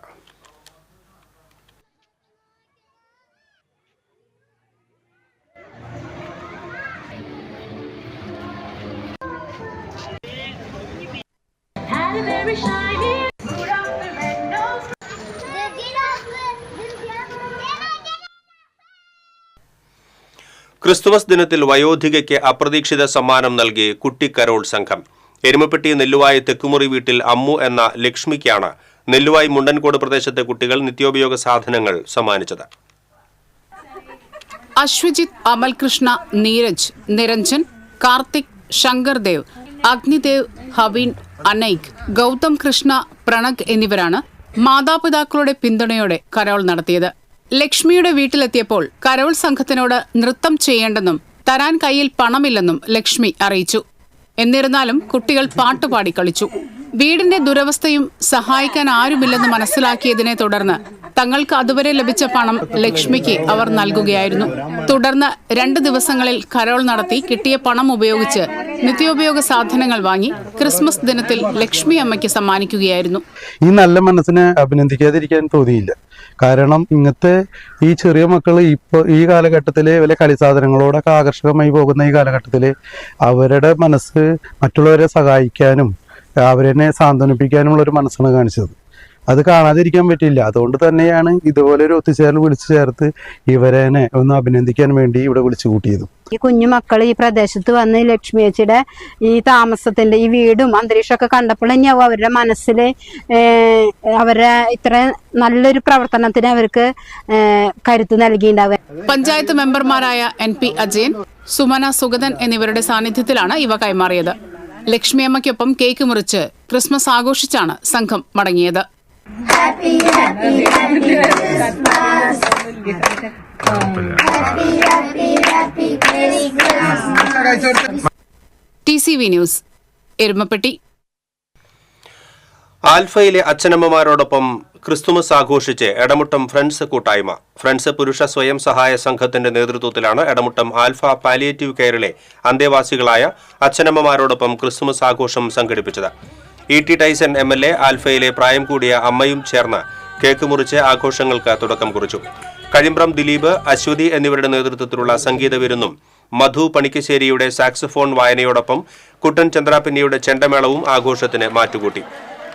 ക്രിസ്തുമസ് ദിനത്തിൽ വയോധികയ്ക്ക് അപ്രതീക്ഷിത സമ്മാനം നൽകി കുട്ടി കരോൾ സംഘം. എരുമപ്പെട്ടി നെല്ലുവായി തെക്കുമുറി വീട്ടിൽ അമ്മു എന്ന ലക്ഷ്മിക്കാണ് നെല്ലുവായി മുണ്ടൻകോട് പ്രദേശത്തെ കുട്ടികൾ നിത്യോപയോഗ സാധനങ്ങൾ സമ്മാനിച്ചത്. അശ്വജിത്ത്, അമൽകൃഷ്ണ, നീരജ്, നിരഞ്ജൻ, കാർത്തിക്, ശങ്കർദേവ്, അഗ്നിദേവ്, ഹവീൻ, അനൈക്, ഗൗതം കൃഷ്ണ, പ്രണക് എന്നിവരാണ് മാതാപിതാക്കളുടെ പിന്തുണയോടെ കരോൾ നടത്തിയത്. ലക്ഷ്മിയുടെ വീട്ടിലെത്തിയപ്പോൾ കരോൾ സംഘത്തിനോട് നൃത്തം ചെയ്യേണ്ടെന്നും തരാൻ കയ്യിൽ പണമില്ലെന്നും ലക്ഷ്മി അറിയിച്ചു. എന്നിരുന്നാലും കുട്ടികൾ പാട്ടുപാടി കളിച്ചു. വീടിന്റെ ദുരവസ്ഥയും സഹായിക്കാൻ ആരുമില്ലെന്ന് മനസ്സിലാക്കിയതിനെ തുടർന്ന് തങ്ങൾക്ക് അതുവരെ ലഭിച്ച പണം ലക്ഷ്മിക്ക് അവർ നൽകുകയായിരുന്നു. തുടർന്ന് 2 ദിവസങ്ങളിൽ കരോൾ നടത്തി കിട്ടിയ പണം ഉപയോഗിച്ച് നിത്യോപയോഗ സാധനങ്ങൾ വാങ്ങി ക്രിസ്മസ് ദിനത്തിൽ ലക്ഷ്മി അമ്മയ്ക്ക് സമ്മാനിക്കുകയായിരുന്നു. ഈ നല്ല മനസ്സിനെ അഭിനന്ദിക്കാതിരിക്കാൻ തോന്നിയില്ല. കാരണം ഇങ്ങനത്തെ ഈ ചെറിയ മക്കൾ ഇപ്പോൾ ഈ കാലഘട്ടത്തിൽ വല്ല കളിസാധനങ്ങളോടൊക്കെ ആകർഷകമായി പോകുന്ന ഈ കാലഘട്ടത്തിൽ അവരുടെ മനസ്സ് മറ്റുള്ളവരെ സഹായിക്കാനും അവരെ സാന്ത്വനിപ്പിക്കാനുമുള്ള ഒരു മനസ്സാണ് കാണിച്ചത്. അത് കാണാതിരിക്കാൻ പറ്റില്ല. അതുകൊണ്ട് തന്നെയാണ് ഇതുപോലെ ഒരു ഒത്തുചേരൽ വിളിച്ചു ചേർത്ത് ഇവരെ ഒന്ന് അഭിനന്ദിക്കാൻ വേണ്ടി ഇവിടെ വിളിച്ചു കൂട്ടിയത്. ഈ കുഞ്ഞു മക്കൾ ഈ പ്രദേശത്ത് വന്ന് ലക്ഷ്മി ചേച്ചിയുടെ ഈ താമസത്തിന്റെ ഈ വീടും അന്തരീക്ഷമൊക്കെ കണ്ടപ്പോൾ തന്നെയാവും അവരുടെ മനസ്സിൽ അവരുടെ ഇത്ര നല്ലൊരു പ്രവർത്തനത്തിന് അവർക്ക് കരുത്ത് നൽകിയിട്ടുണ്ടാവുക. പഞ്ചായത്ത് മെമ്പർമാരായ NP അജയൻ, സുമന സുഗതൻ എന്നിവരുടെ സാന്നിധ്യത്തിലാണ് ഇവ കൈമാറിയത്. ലക്ഷ്മി അമ്മയ്ക്കൊപ്പം കേക്ക് മുറിച്ച് ക്രിസ്മസ് ആഘോഷിച്ചാണ് സംഘം മടങ്ങിയത്. TCV news, Erumapetty. ആൽഫയിലെ അച്ഛനമ്മമാരോടൊപ്പം ക്രിസ്തുമസ് ആഘോഷിച്ച് എടമുട്ടം ഫ്രണ്ട്സ് കൂട്ടായ്മ. ഫ്രണ്ട്സ് പുരുഷ സ്വയം സഹായ സംഘത്തിന്റെ നേതൃത്വത്തിലാണ് എടമുട്ടം ആൽഫ പാലിയേറ്റീവ് കെയറിലെ അന്തേവാസികളായ അച്ഛനമ്മമാരോടൊപ്പം ക്രിസ്തുമസ് ആഘോഷം സംഘടിപ്പിച്ചത്. E.T. ടൈസൺ MLA ആൽഫയിലെ പ്രായം കൂടിയ അമ്മയും ചേർന്ന് കേക്ക് മുറിച്ച് ആഘോഷങ്ങൾക്ക് തുടക്കം കുറിച്ചു. കഴിമ്പ്രം ദിലീപ്, അശ്വതി എന്നിവരുടെ നേതൃത്വത്തിലുള്ള സംഗീത വിരുന്നും മധു പണിക്കശ്ശേരിയുടെ സാക്സഫോൺ വായനയോടൊപ്പം കുട്ടൻ ചന്ദ്രാപിന്നിയുടെ ചെണ്ടമേളവും ആഘോഷത്തിന് മാറ്റുകൂട്ടി.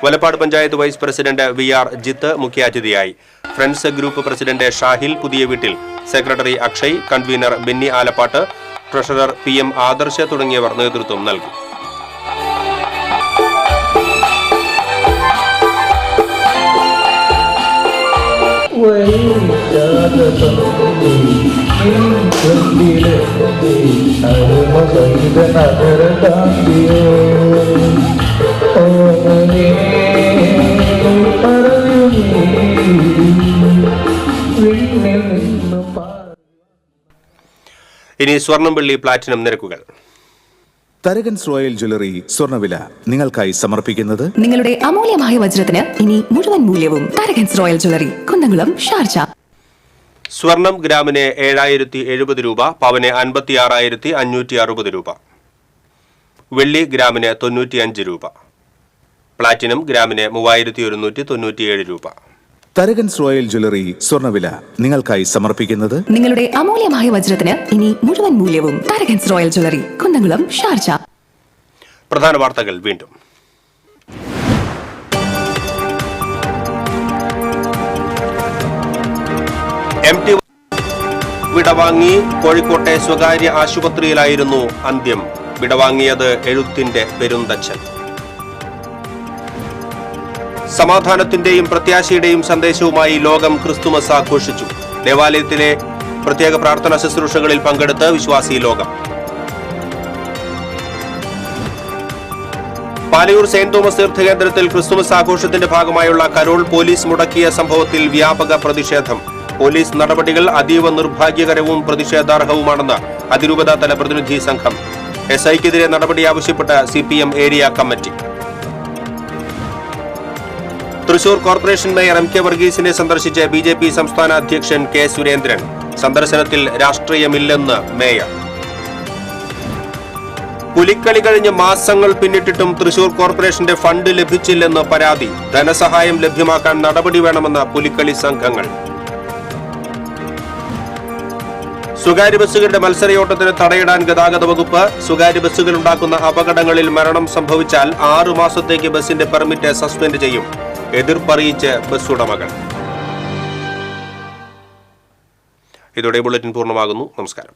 Valappad panchayat vice president VR Jith മുഖ്യാതിഥിയായി. ഫ്രണ്ട്സ് ഗ്രൂപ്പ് പ്രസിഡന്റ് ഷാഹിൽ പുതിയ വീട്ടിൽ, secretary Akshay, convener Benny Alappatt, treasurer PM Adarsh തുടങ്ങിയവർ നേതൃത്വം നൽകി. ഇനി സ്വർണം വെള്ളി പ്ലാറ്റിനം നിരക്കുകൾ. തരകൻസ് റോയൽ ജ്വല്ലറി സ്വർണ്ണവില നിങ്ങൾക്കായി സമർപ്പിക്കുന്നത് നിങ്ങളുടെ അമൂല്യമായ വജ്രത്തിന് ഇനി മുഴുവൻ മൂല്യവും Tharakans royal jewellery, Kunnamkulam, Sharjah. സ്വർണം ഗ്രാമിന് 7070 രൂപ, പവന് 56,560 രൂപ. വെള്ളി ഗ്രാമിന് 95 രൂപ. പ്ലാറ്റിനം ഗ്രാമിന് 3197 രൂപ. തരകൻസ് റോയൽ ജ്വല്ലറി സ്വർണ്ണവില നിങ്ങൾക്കായി സമർപ്പിക്കുന്നത് നിങ്ങളുടെ അമൂല്യമായ വജ്രത്തിന് ഇനി മുഴുവൻ മൂല്യവും Tharakans royal jewellery, Kunnamkulam, Sharjah. പ്രധാന വാർത്തകൾ വീണ്ടും. MT വിടവാങ്ങി. കോഴിക്കോട്ടെ സ്വകാര്യ ആശുപത്രിയിലായിരുന്നു അന്ത്യം. വിടവാങ്ങിയത് എഴുത്തിന്റെ പെരുന്തച്ഛൻ. സമാധാനത്തിന്റെയും പ്രത്യാശയുടെയും സന്ദേശവുമായി ലോകം ക്രിസ്തുമസ് ആഘോഷിച്ചു. ദേവാലയത്തിലെ പ്രത്യേക പ്രാർത്ഥനാ ശുശ്രൂഷകളിൽ പങ്കെടുത്ത് വിശ്വാസി ലോകം. പാലയൂർ സെന്റ് തോമസ് തീർത്ഥകേന്ദ്രത്തിൽ ക്രിസ്തുമസ് ആഘോഷത്തിന്റെ ഭാഗമായുള്ള കരോൾ പോലീസ് മുടക്കിയ സംഭവത്തിൽ വ്യാപക പ്രതിഷേധം. പോലീസ് നടപടികൾ അതീവ നിർഭാഗ്യകരവും പ്രതിഷേധാർഹവുമാണെന്ന് അതിരൂപതാതല പ്രതിനിധി സംഘം. SIക്കെതിരെ നടപടി ആവശ്യപ്പെട്ട് CPM area committee. Thrissur corporation mayor MK വർഗീസിനെ സന്ദർശിച്ച് BJP സംസ്ഥാന അധ്യക്ഷൻ K സുരേന്ദ്രൻ. സന്ദർശനത്തിൽ രാഷ്ട്രീയമില്ലെന്ന് മേയർ. പുലിക്കളി കഴിഞ്ഞ് മാസങ്ങൾ പിന്നിട്ടിട്ടും തൃശൂർ കോർപ്പറേഷന്റെ ഫണ്ട് ലഭിച്ചില്ലെന്ന് പരാതി. ധനസഹായം ലഭ്യമാക്കാൻ നടപടി വേണമെന്ന് പുലിക്കളി സംഘങ്ങൾ. സ്വകാര്യ ബസ്സുകളുടെ മത്സരയോട്ടത്തിന് തടയിടാൻ ഗതാഗത വകുപ്പ്. സ്വകാര്യ ബസ്സുകൾ ഉണ്ടാക്കുന്ന അപകടങ്ങളിൽ മരണം സംഭവിച്ചാൽ 6 മാസത്തേക്ക് ബസിന്റെ പെർമിറ്റ് സസ്പെൻഡ് ചെയ്യും. എതിർപ്പറിയിച്ച് ബസ് ഉടമകൾ. ഇതോടെ ബുള്ളറ്റിൻ പൂർണ്ണമാകുന്നു. നമസ്കാരം.